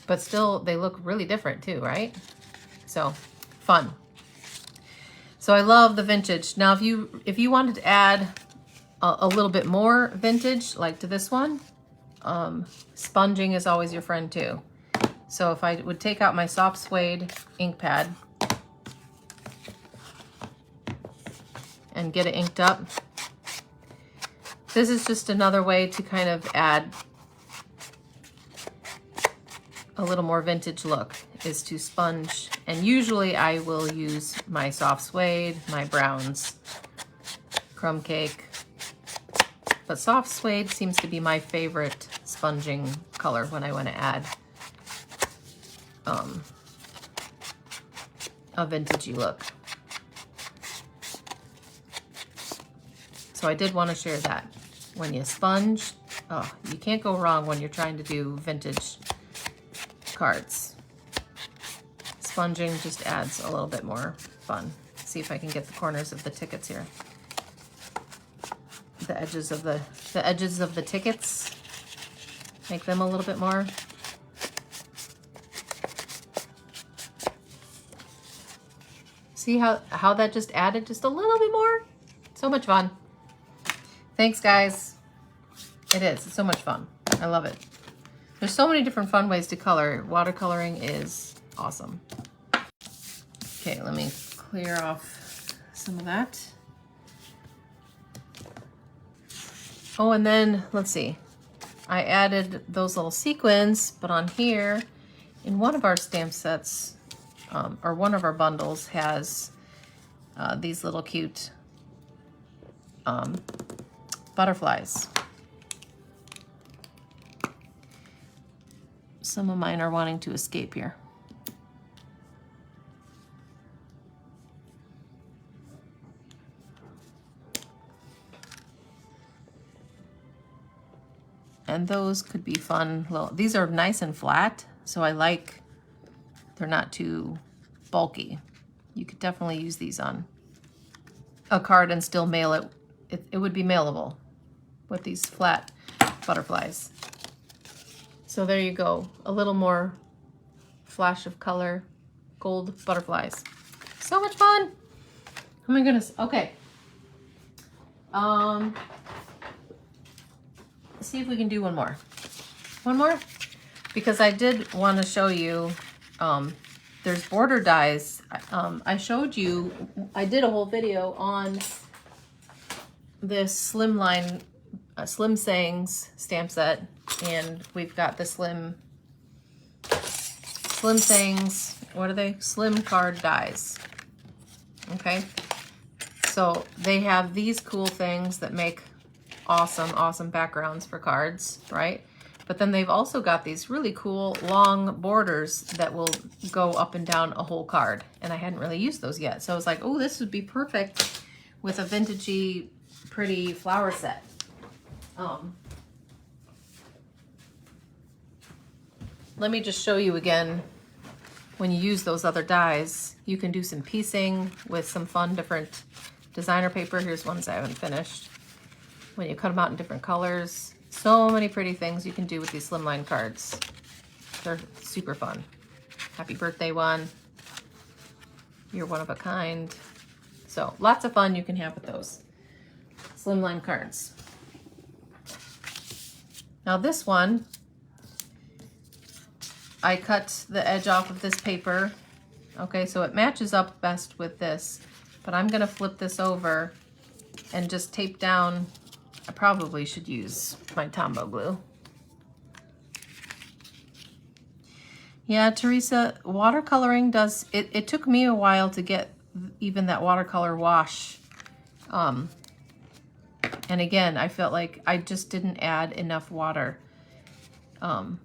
but still they look really different too, right? So fun. So I love the vintage. Now, if you wanted to add a little bit more vintage, like to this one, sponging is always your friend too. So if I would take out my soft suede ink pad and get it inked up, this is just another way to kind of add a little more vintage look, is to sponge. And usually I will use my soft suede, my browns, crumb cake. But soft suede seems to be my favorite sponging color when I want to add a vintagey look. So I did want to share that. When you sponge, oh, you can't go wrong when you're trying to do vintage cards. Sponging just adds a little bit more fun. See if I can get the corners of the tickets here. The edges of the tickets. Make them a little bit more. See how that just added just a little bit more? So much fun. Thanks, guys. It is. It's so much fun. I love it. There's so many different fun ways to color. Watercoloring is awesome. Okay, let me clear off some of that. Oh, and then, let's see. I added those little sequins, but on here, in one of our stamp sets, or one of our bundles has these little cute butterflies. Some of mine are wanting to escape here. And those could be fun. These are nice and flat, so I like, they're not too bulky. You could definitely use these on a card and still mail it. It would be mailable with these flat butterflies. So there you go, a little more flash of color, gold butterflies. So much fun. Oh my goodness, okay. Let's see if we can do one more. One more? Because I did want to show you, there's border dies. I showed you, I did a whole video on this slimline, Slim Sayings stamp set, and we've got the Slim Sayings, what are they? Slim card dies. Okay, so they have these cool things that make awesome backgrounds for cards, right? But then they've also got these really cool long borders that will go up and down a whole card, and I hadn't really used those yet. So I was like, oh, this would be perfect with a vintagey, pretty flower set. Let me just show you again, when you use those other dies, you can do some piecing with some fun different designer paper. Here's ones I haven't finished. When you cut them out in different colors, so many pretty things you can do with these slimline cards. They're super fun. Happy birthday one. You're one of a kind. So lots of fun you can have with those slimline cards. Now this one, I cut the edge off of this paper. Okay, so it matches up best with this, but I'm gonna flip this over and just tape down. I probably should use my Tombow glue. Yeah, Teresa, watercoloring does, it took me a while to get even that watercolor wash. And again, I felt like I just didn't add enough water. I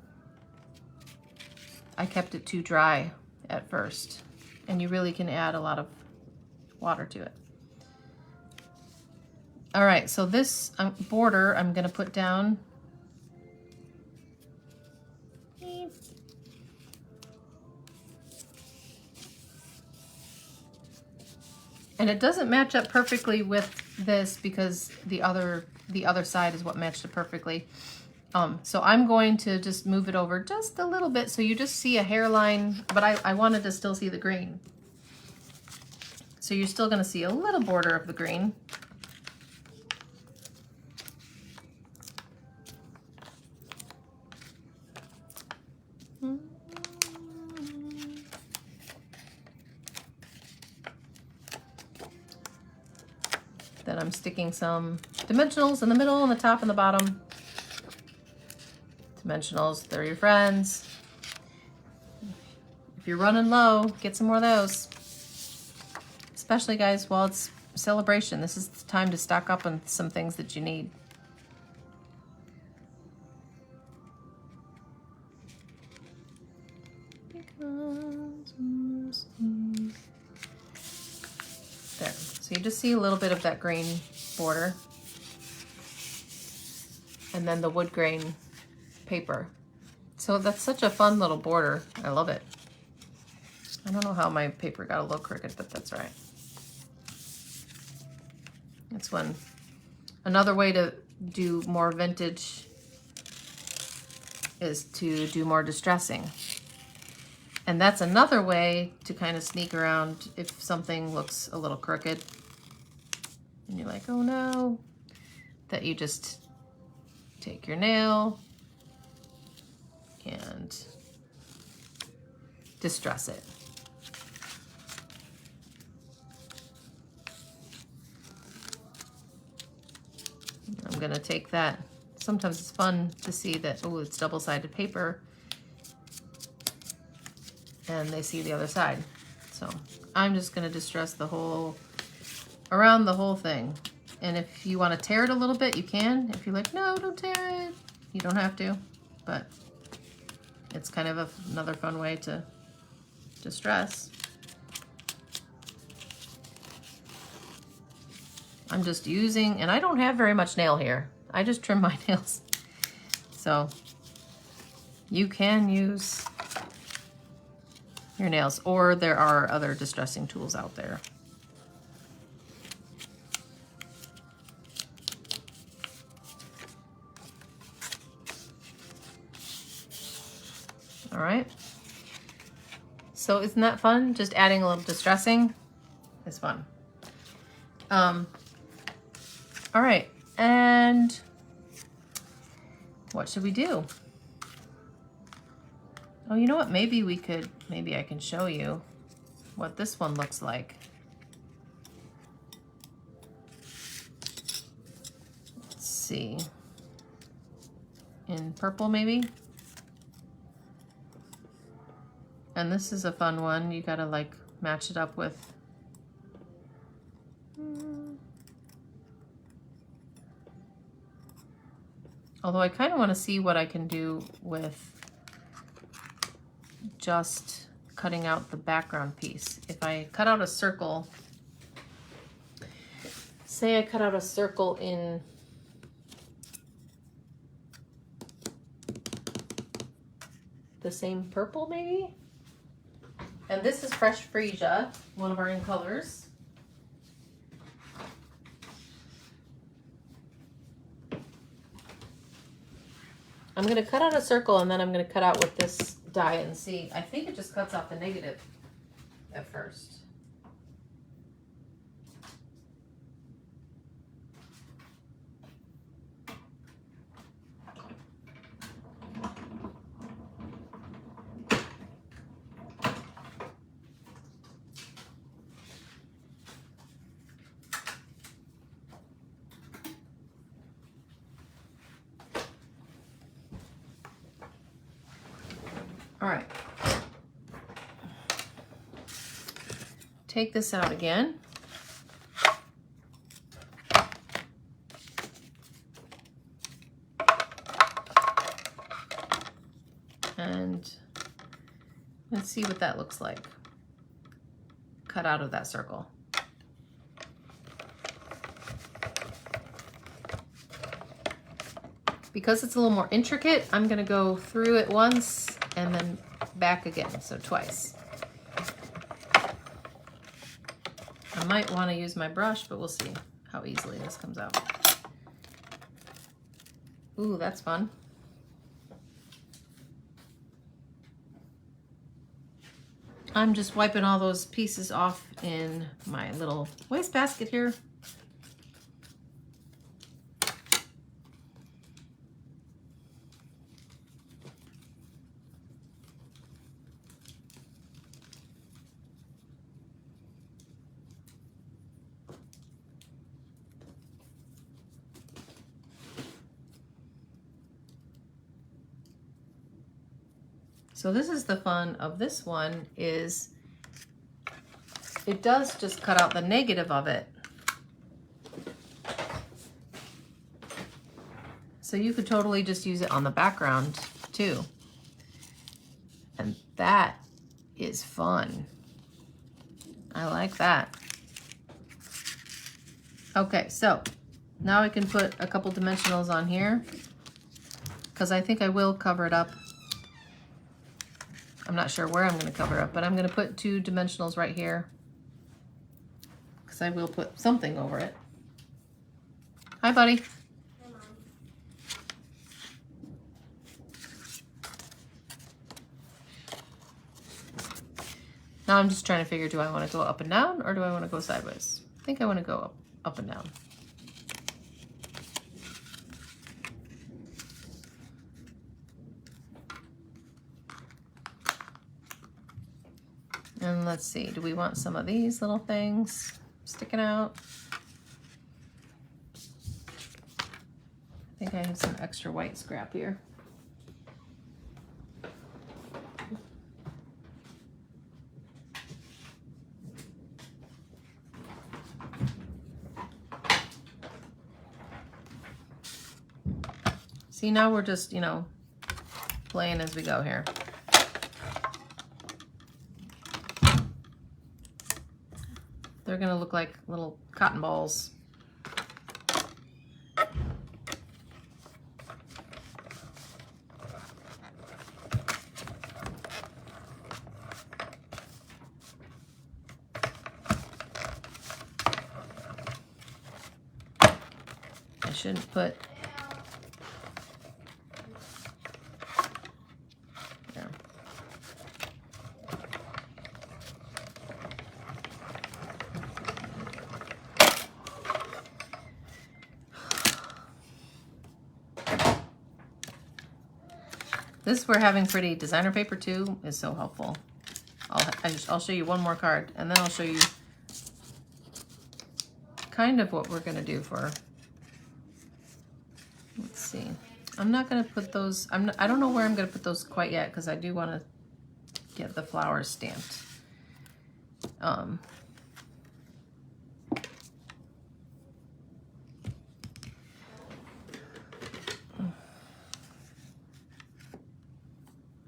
kept it too dry at first, and you really can add a lot of water to it. All right, so this border I'm gonna put down. And it doesn't match up perfectly with this because the other side is what matched it perfectly. So I'm going to just move it over just a little bit so you just see a hairline, but I wanted to still see the green. So you're still gonna see a little border of the green. Then I'm sticking some dimensionals in the middle, on the top, and the bottom. Dimensionals, they're your friends. If you're running low, get some more of those. Especially, guys, while it's celebration, this is the time to stock up on some things that you need. So you just see a little bit of that green border. And then the wood grain paper. So that's such a fun little border. I love it. I don't know how my paper got a little crooked, but that's right. That's one. Another way to do more vintage is to do more distressing. And that's another way to kind of sneak around if something looks a little crooked. And you're like, oh no, that you just take your nail and distress it. I'm gonna take that. Sometimes it's fun to see that, oh, it's double-sided paper, and they see the other side. So I'm just gonna distress the whole, around the whole thing. And if you want to tear it a little bit, you can. If you're like, no, don't tear it, you don't have to. But it's kind of another fun way to distress. I'm just using, and I don't have very much nail here. I just trim my nails. So you can use your nails, or there are other distressing tools out there. All right. So isn't that fun? Just adding a little distressing is fun. All right, and what should we do? Oh, you know what? Maybe I can show you what this one looks like. Let's see. In purple, maybe? And this is a fun one. You gotta like match it up with. Although I kind of want to see what I can do with just cutting out the background piece. If I cut out a circle, say I cut out a circle in the same purple maybe? And this is Fresh Freesia, one of our in colors. I'm going to cut out a circle and then I'm going to cut out with this die and see. I think it just cuts out the negative at first. All right, take this out again. And let's see what that looks like. Cut out of that circle. Because it's a little more intricate, I'm gonna go through it once and then back again, so twice. I might want to use my brush, but we'll see how easily this comes out. Ooh, that's fun. I'm just wiping all those pieces off in my little wastebasket here. So this is the fun of this one, is it does just cut out the negative of it. So you could totally just use it on the background too. And that is fun. I like that. Okay, so now I can put a couple dimensionals on here because I think I will cover it up. I'm not sure where I'm going to cover it up, but I'm going to put 2 dimensionals right here because I will put something over it. Hi, buddy. Now I'm just trying to figure, do I want to go up and down or do I want to go sideways? I think I want to go up and down. And let's see, do we want some of these little things sticking out? I think I have some extra white scrap here. See, now we're just, you know, playing as we go here. They're gonna look like little cotton balls. I shouldn't put there. This where having pretty designer paper too is so helpful. I'll show you one more card and then I'll show you kind of what we're gonna do for. Let's see. I'm not gonna put those. I don't know where I'm gonna put those quite yet because I do want to get the flowers stamped.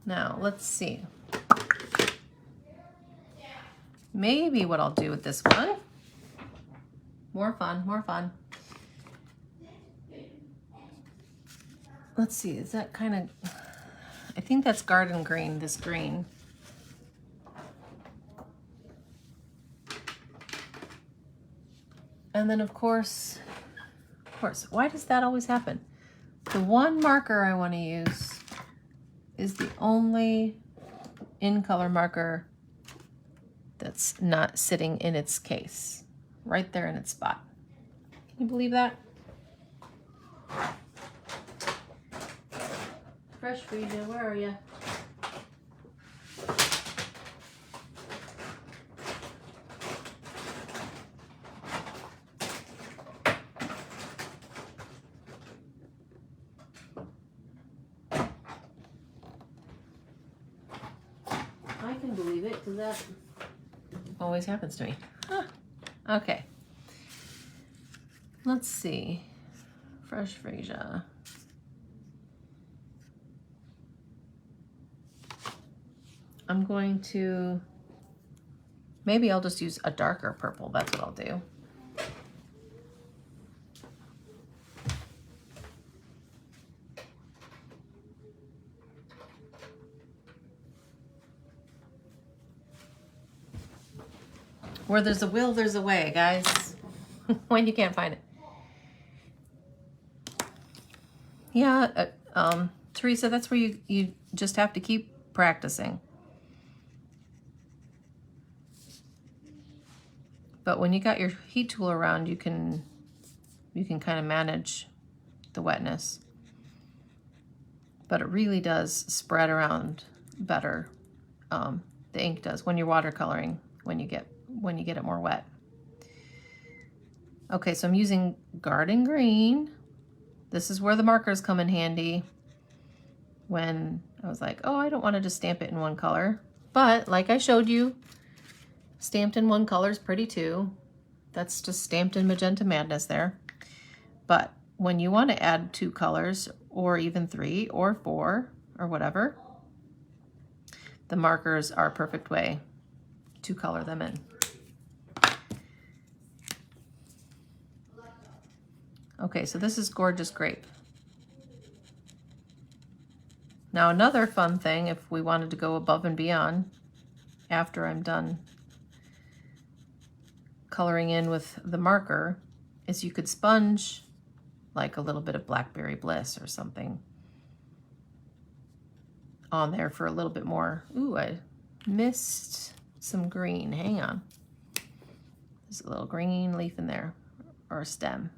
Now, let's see. Maybe what I'll do with this one, more fun, more fun. Let's see, is that kind of, I think that's garden green, this green. And then of course, why does that always happen? The one marker I want to use is the only in-color marker that's not sitting in its case, right there in its spot. Can you believe that? Fresh Frida, where are you? I can believe it, because that always happens to me. Huh. Okay. Let's see. Fresh Frisia. I'm going to, maybe I'll just use a darker purple. That's what I'll do. Where there's a will, there's a way, guys. When you can't find it. Yeah, Teresa, that's where you just have to keep practicing. But when you got your heat tool around, you can kind of manage the wetness. But it really does spread around better. The ink does when you're watercoloring, when you get it more wet. Okay, so I'm using garden green. This is where the markers come in handy. When I was like, oh, I don't want to just stamp it in one color. But like I showed you, stamped in one color is pretty too. That's just stamped in Magenta Madness there. But when you want to add 2 colors, or even 3 or 4 or whatever, the markers are a perfect way to color them in. Okay, so this is Gorgeous Grape. Now another fun thing, if we wanted to go above and beyond, after I'm done coloring in with the marker, is you could sponge like a little bit of Blackberry Bliss or something on there for a little bit more. Ooh, I missed some green. Hang on. There's a little green leaf in there, or a stem.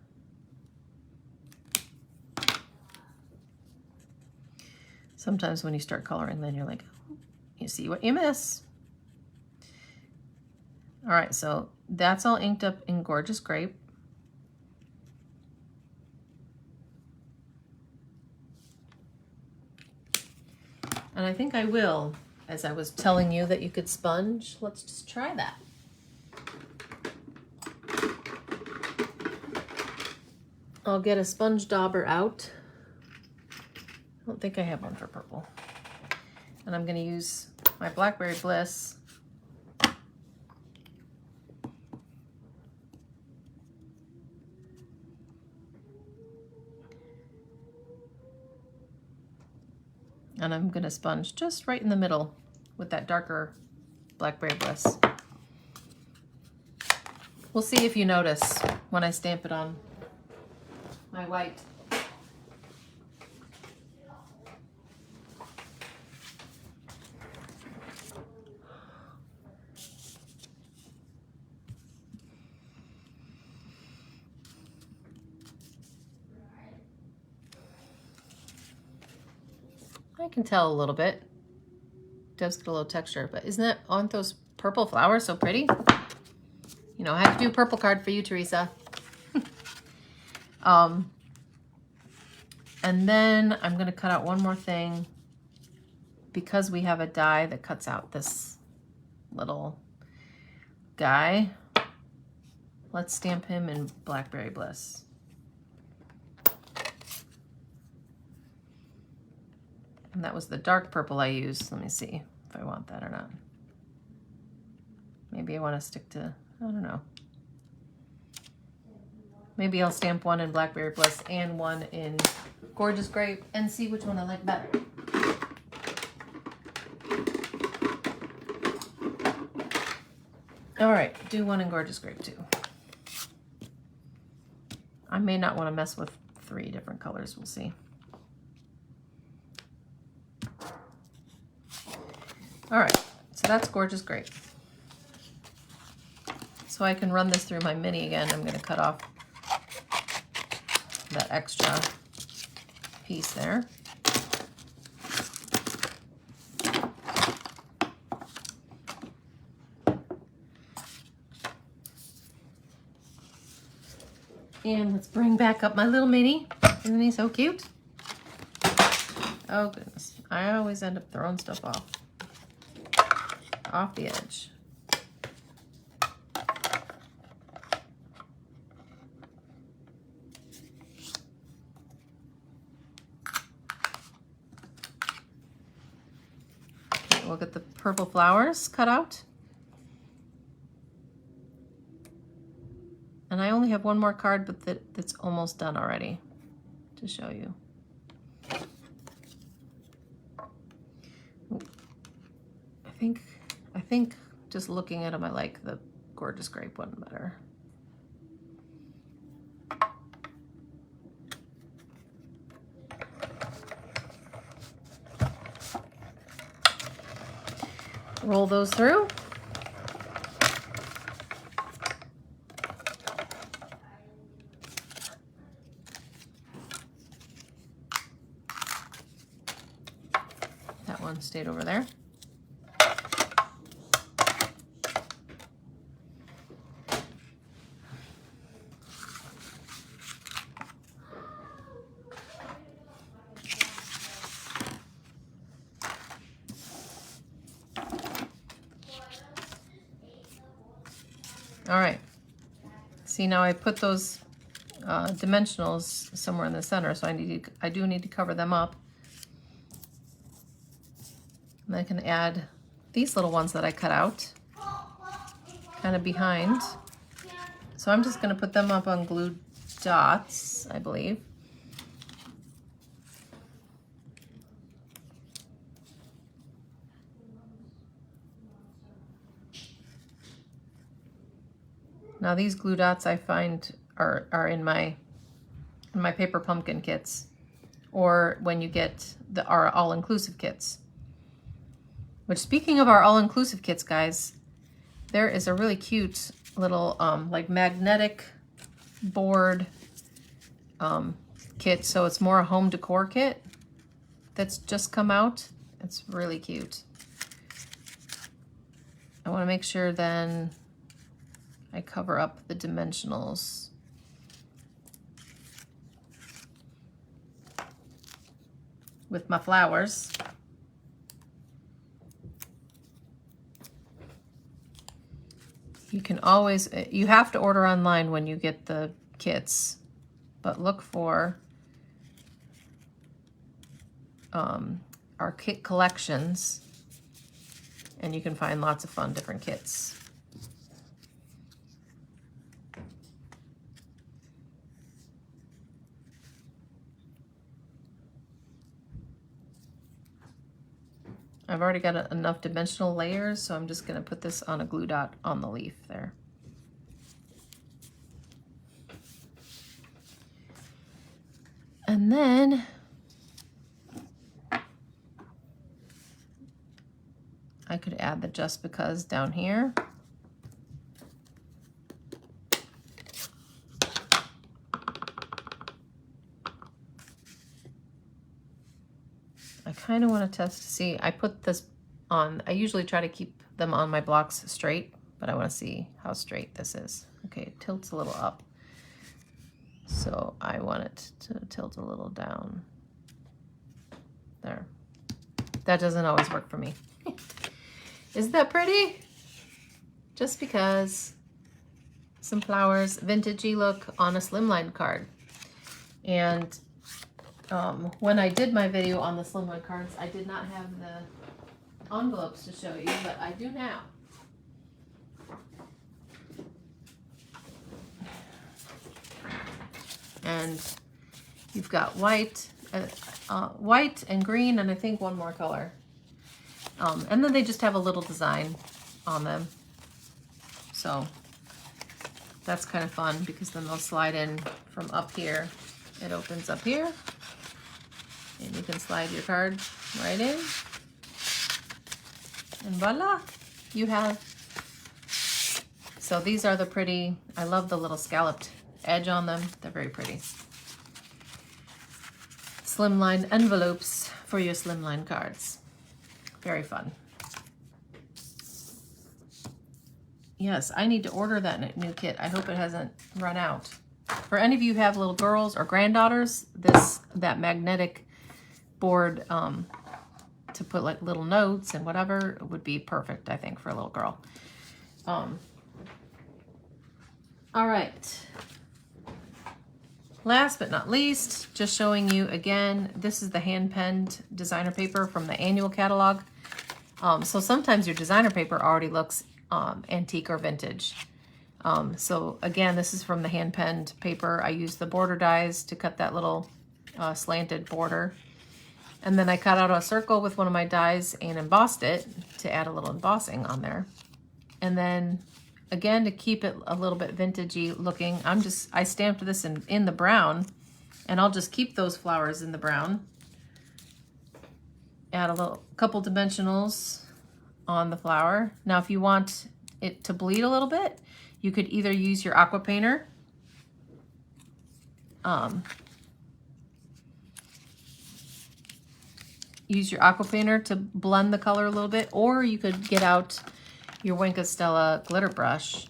Sometimes when you start coloring, then you're like, you see what you miss. All right, so that's all inked up in Gorgeous Grape. And I think I will, as I was telling you that you could sponge, let's just try that. I'll get a sponge dauber out. I don't think I have one for purple. And I'm gonna use my Blackberry Bliss. And I'm gonna sponge just right in the middle with that darker Blackberry Bliss. We'll see if you notice when I stamp it on my white. I can tell a little bit. It does get a little texture, but aren't those purple flowers so pretty? You know, I have to do a purple card for you, Teresa. And then I'm gonna cut out one more thing because we have a die that cuts out this little guy. Let's stamp him in Blackberry Bliss. And that was the dark purple I used. Let me see if I want that or not. Maybe I want to stick to, I don't know. Maybe I'll stamp one in Blackberry Bliss and one in Gorgeous Grape and see which one I like better. All right, do one in Gorgeous Grape too. I may not want to mess with 3 different colors, we'll see. All right, so that's Gorgeous Grape. So I can run this through my mini again. I'm gonna cut off that extra piece there. And let's bring back up my little mini. Isn't he so cute? Oh goodness, I always end up throwing stuff off the edge. Okay, we'll get the purple flowers cut out. And I only have one more card, but that's almost done already to show you. I think just looking at them, I like the Gorgeous Grape one better. Roll those through. That one stayed over there. All right, see now I put those dimensionals somewhere in the center, so I do need to cover them up. And I can add these little ones that I cut out, kind of behind. So I'm just gonna put them up unglued dots, I believe. Now these glue dots I find are in my paper pumpkin kits, or when you get our all-inclusive kits. Which, speaking of our all-inclusive kits, guys, there is a really cute little like magnetic board kit. So it's more a home decor kit that's just come out. It's really cute. I want to make sure then I cover up the dimensionals. With my flowers. You can always, you have to order online when you get the kits, but look for our kit collections, and you can find lots of fun different kits. I've already got enough dimensional layers, so I'm just going to put this on a glue dot on the leaf there. And then I could add the just because down here. I kind of want to test to see. I put this on, I usually try to keep them on my blocks straight, but I want to see how straight this is. Okay, it tilts a little up. So I want it to tilt a little down. There. That doesn't always work for me. Isn't that pretty? Just because. Some flowers, vintagey look on a slimline card. And when I did my video on the slimline cards, I did not have the envelopes to show you, but I do now. And you've got white and green, and I think one more color. And then they just have a little design on them. So that's kind of fun because then they'll slide in from up here. It opens up here, and you can slide your card right in. And voila, you have. So these are the pretty, I love the little scalloped edge on them. They're very pretty. Slimline envelopes for your slimline cards. Very fun. Yes, I need to order that new kit. I hope it hasn't run out. For any of you who have little girls or granddaughters, that magnetic board to put like little notes and whatever would be perfect, I think, for a little girl. All right. Last but not least, just showing you again, this is the hand-penned designer paper from the annual catalog. So sometimes your designer paper already looks antique or vintage. So again, this is from the hand-penned paper. I used the border dies to cut that little slanted border. And then I cut out a circle with one of my dies and embossed it to add a little embossing on there. And then again, to keep it a little bit vintagey looking, I stamped this in the brown, and I'll just keep those flowers in the brown. Add a couple dimensionals on the flower. Now, if you want it to bleed a little bit, you could either use your aqua painter, to blend the color a little bit, or you could get out your Wink of Stella glitter brush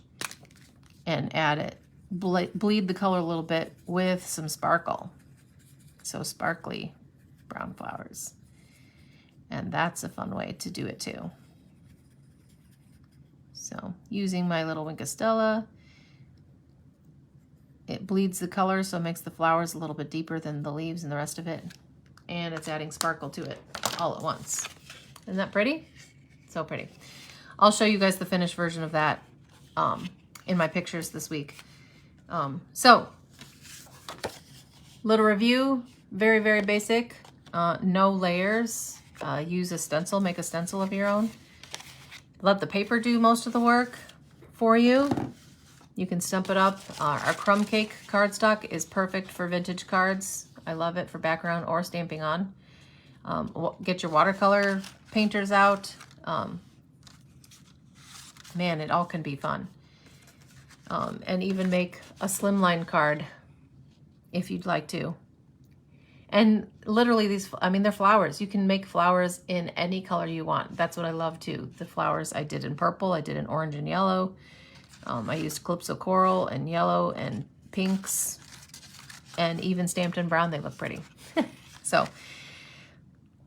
and add it, bleed the color a little bit with some sparkle. So sparkly brown flowers. And that's a fun way to do it too. So using my little Wink of Stella, it bleeds the color, so it makes the flowers a little bit deeper than the leaves and the rest of it. And it's adding sparkle to it all at once. Isn't that pretty? So pretty. I'll show you guys the finished version of that in my pictures this week. So Little review, very, very basic. No layers. Use a stencil, make a stencil of your own. Let the paper do most of the work for you. You can stump it up. Our crumb cake cardstock is perfect for vintage cards. I love it for background or stamping on. Get your watercolor painters out. Man, it all can be fun. And even make a slimline card if you'd like to. And literally these, I mean, they're flowers. You can make flowers in any color you want. That's what I love too. The flowers I did in purple, I did in orange and yellow. I used Calypso Coral and yellow and pinks, and even stamped in brown. They look pretty. So,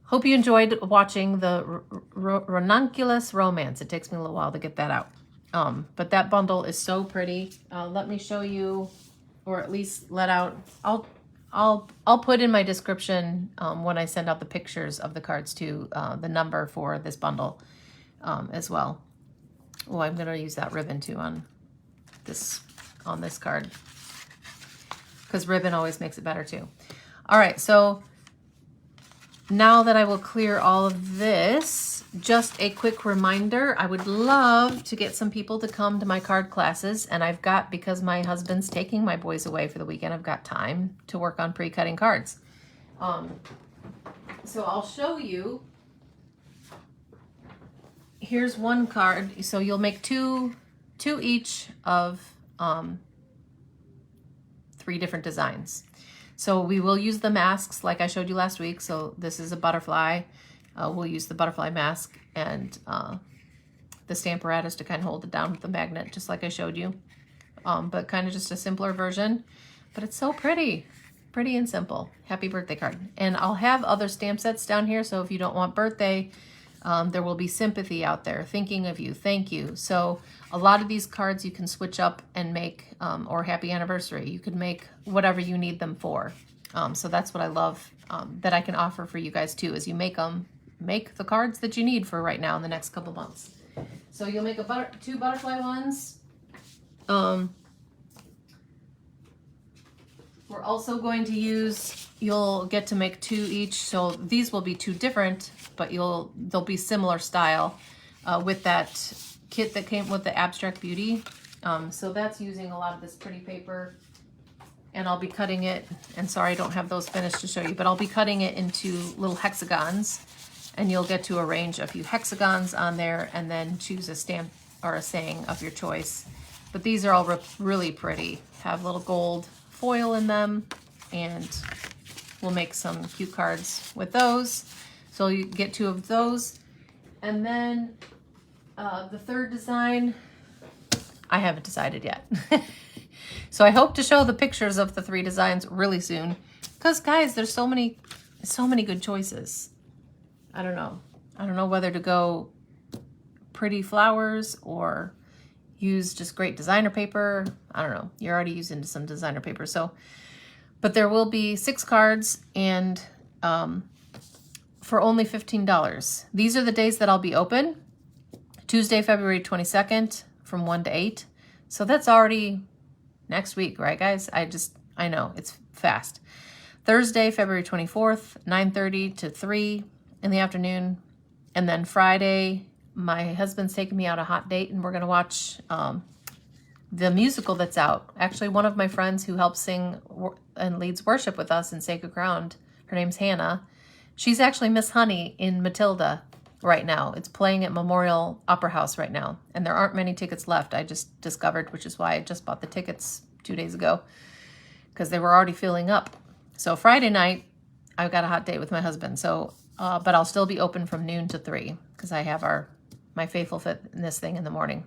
hope you enjoyed watching the Ranunculus Romance. It takes me a little while to get that out. But that bundle is so pretty. Let me show you, or at least let out, I'll put in my description when I send out the pictures of the cards to the number for this bundle as well. Oh, I'm gonna use that ribbon too on this card, because ribbon always makes it better too. All right, so now that I will clear all of this, just a quick reminder, I would love to get some people to come to my card classes, and I've got, because my husband's taking my boys away for the weekend, I've got time to work on pre-cutting cards. So I'll show you. Here's one card. So you'll make two each of 3 different designs. So we will use the masks like I showed you last week. So this is a butterfly. We'll use the butterfly mask and the Stamparatus to kind of hold it down with the magnet, just like I showed you. But kind of just a simpler version. But it's so pretty. Pretty and simple. Happy birthday card. And I'll have other stamp sets down here. So if you don't want birthday, there will be sympathy out there. Thinking of you. Thank you. So a lot of these cards you can switch up and make, or happy anniversary. You could make whatever you need them for. So that's what I love that I can offer for you guys too, is you make the cards that you need for right now in the next couple months. So you'll make 2 butterfly ones. We're also going to use, you'll get to make 2 each. So these will be 2 different, but they'll be similar style with that kit that came with the Abstract Beauty. So that's using a lot of this pretty paper, and I'll be cutting it, and sorry I don't have those finished to show you, but I'll be cutting it into little hexagons, and you'll get to arrange a few hexagons on there and then choose a stamp or a saying of your choice. But these are all really pretty, have little gold foil in them, and we'll make some cute cards with those. So you get 2 of those. And then the 3rd design, I haven't decided yet. So I hope to show the pictures of the 3 designs really soon, because guys, there's so many good choices. I don't know whether to go pretty flowers or use just great designer paper. I don't know. You're already using some designer paper. So, but there will be 6 cards, and for only $15. These are the days that I'll be open. Tuesday, February 22nd from 1 to 8. So that's already next week, right guys? I know, it's fast. Thursday, February 24th, 9:30 to 3 in the afternoon. And then Friday, my husband's taking me out a hot date, and we're gonna watch the musical that's out. Actually, one of my friends who helps sing and leads worship with us in Sacred Ground, her name's Hannah. She's actually Miss Honey in Matilda right now. It's playing at Memorial Opera House right now, and there aren't many tickets left. I just discovered, which is why I just bought the tickets 2 days ago, because they were already filling up. So Friday night, I've got a hot date with my husband. So, but I'll still be open from noon to 3, because I have my Faithful Fitness thing in the morning.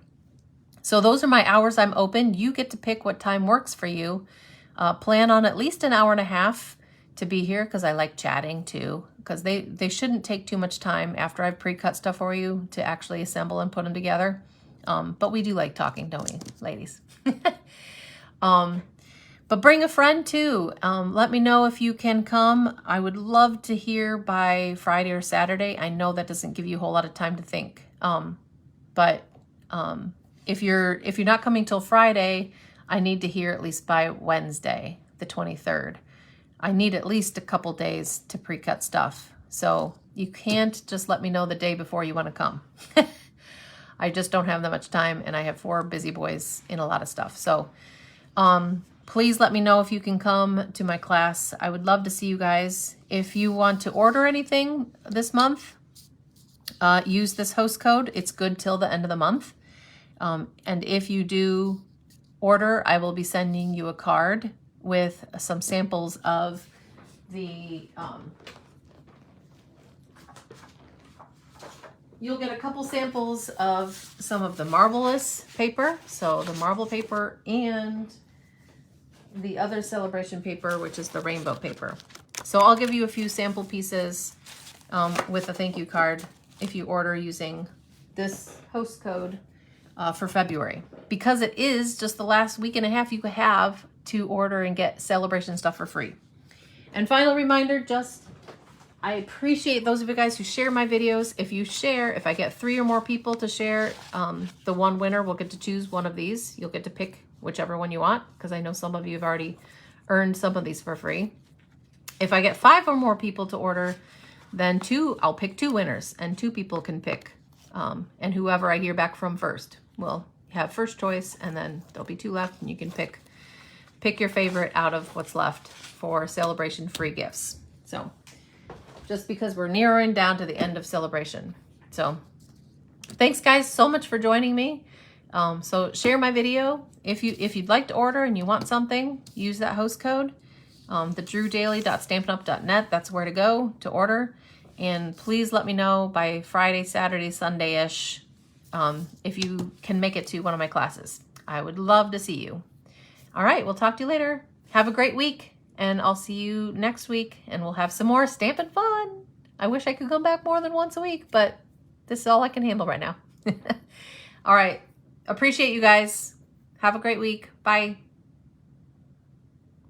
So those are my hours I'm open. You get to pick what time works for you. Plan on at least an hour and a half to be here, because I like chatting too, because they shouldn't take too much time after I've pre-cut stuff for you to actually assemble and put them together. But we do like talking, don't we, ladies? But bring a friend too. Let me know if you can come. I would love to hear by Friday or Saturday. I know that doesn't give you a whole lot of time to think. But if you're not coming till Friday, I need to hear at least by Wednesday, the 23rd. I need at least a couple days to pre-cut stuff. So you can't just let me know the day before you want to come. I just don't have that much time, and I have 4 busy boys in a lot of stuff. So please let me know if you can come to my class. I would love to see you guys. If you want to order anything this month, use this host code. It's good till the end of the month. And if you do order, I will be sending you a card with some samples of the, you'll get a couple samples of some of the Marvelous paper. So the marble paper and the other celebration paper, which is the rainbow paper. So I'll give you a few sample pieces with a thank you card if you order using this host code for February. Because it is just the last week and a half you could have to order and get celebration stuff for free. And final reminder, I appreciate those of you guys who share my videos. If you share, if I get 3 or more people to share, the one winner will get to choose one of these. You'll get to pick whichever one you want, because I know some of you have already earned some of these for free. If I get 5 or more people to order, then I'll pick 2 winners, and 2 people can pick. And whoever I hear back from first will have first choice, and then there'll be 2 left, and you can pick your favorite out of what's left for celebration free gifts. So just because we're narrowing down to the end of celebration. So thanks guys so much for joining me. So share my video. If you'd like to order and you want something, use that host code, the drewdaily.stampinup.net. That's where to go to order. And please let me know by Friday, Saturday, Sunday-ish if you can make it to one of my classes. I would love to see you. All right, we'll talk to you later. Have a great week, and I'll see you next week, and we'll have some more Stampin' fun. I wish I could come back more than once a week, but this is all I can handle right now. All right, appreciate you guys. Have a great week. Bye.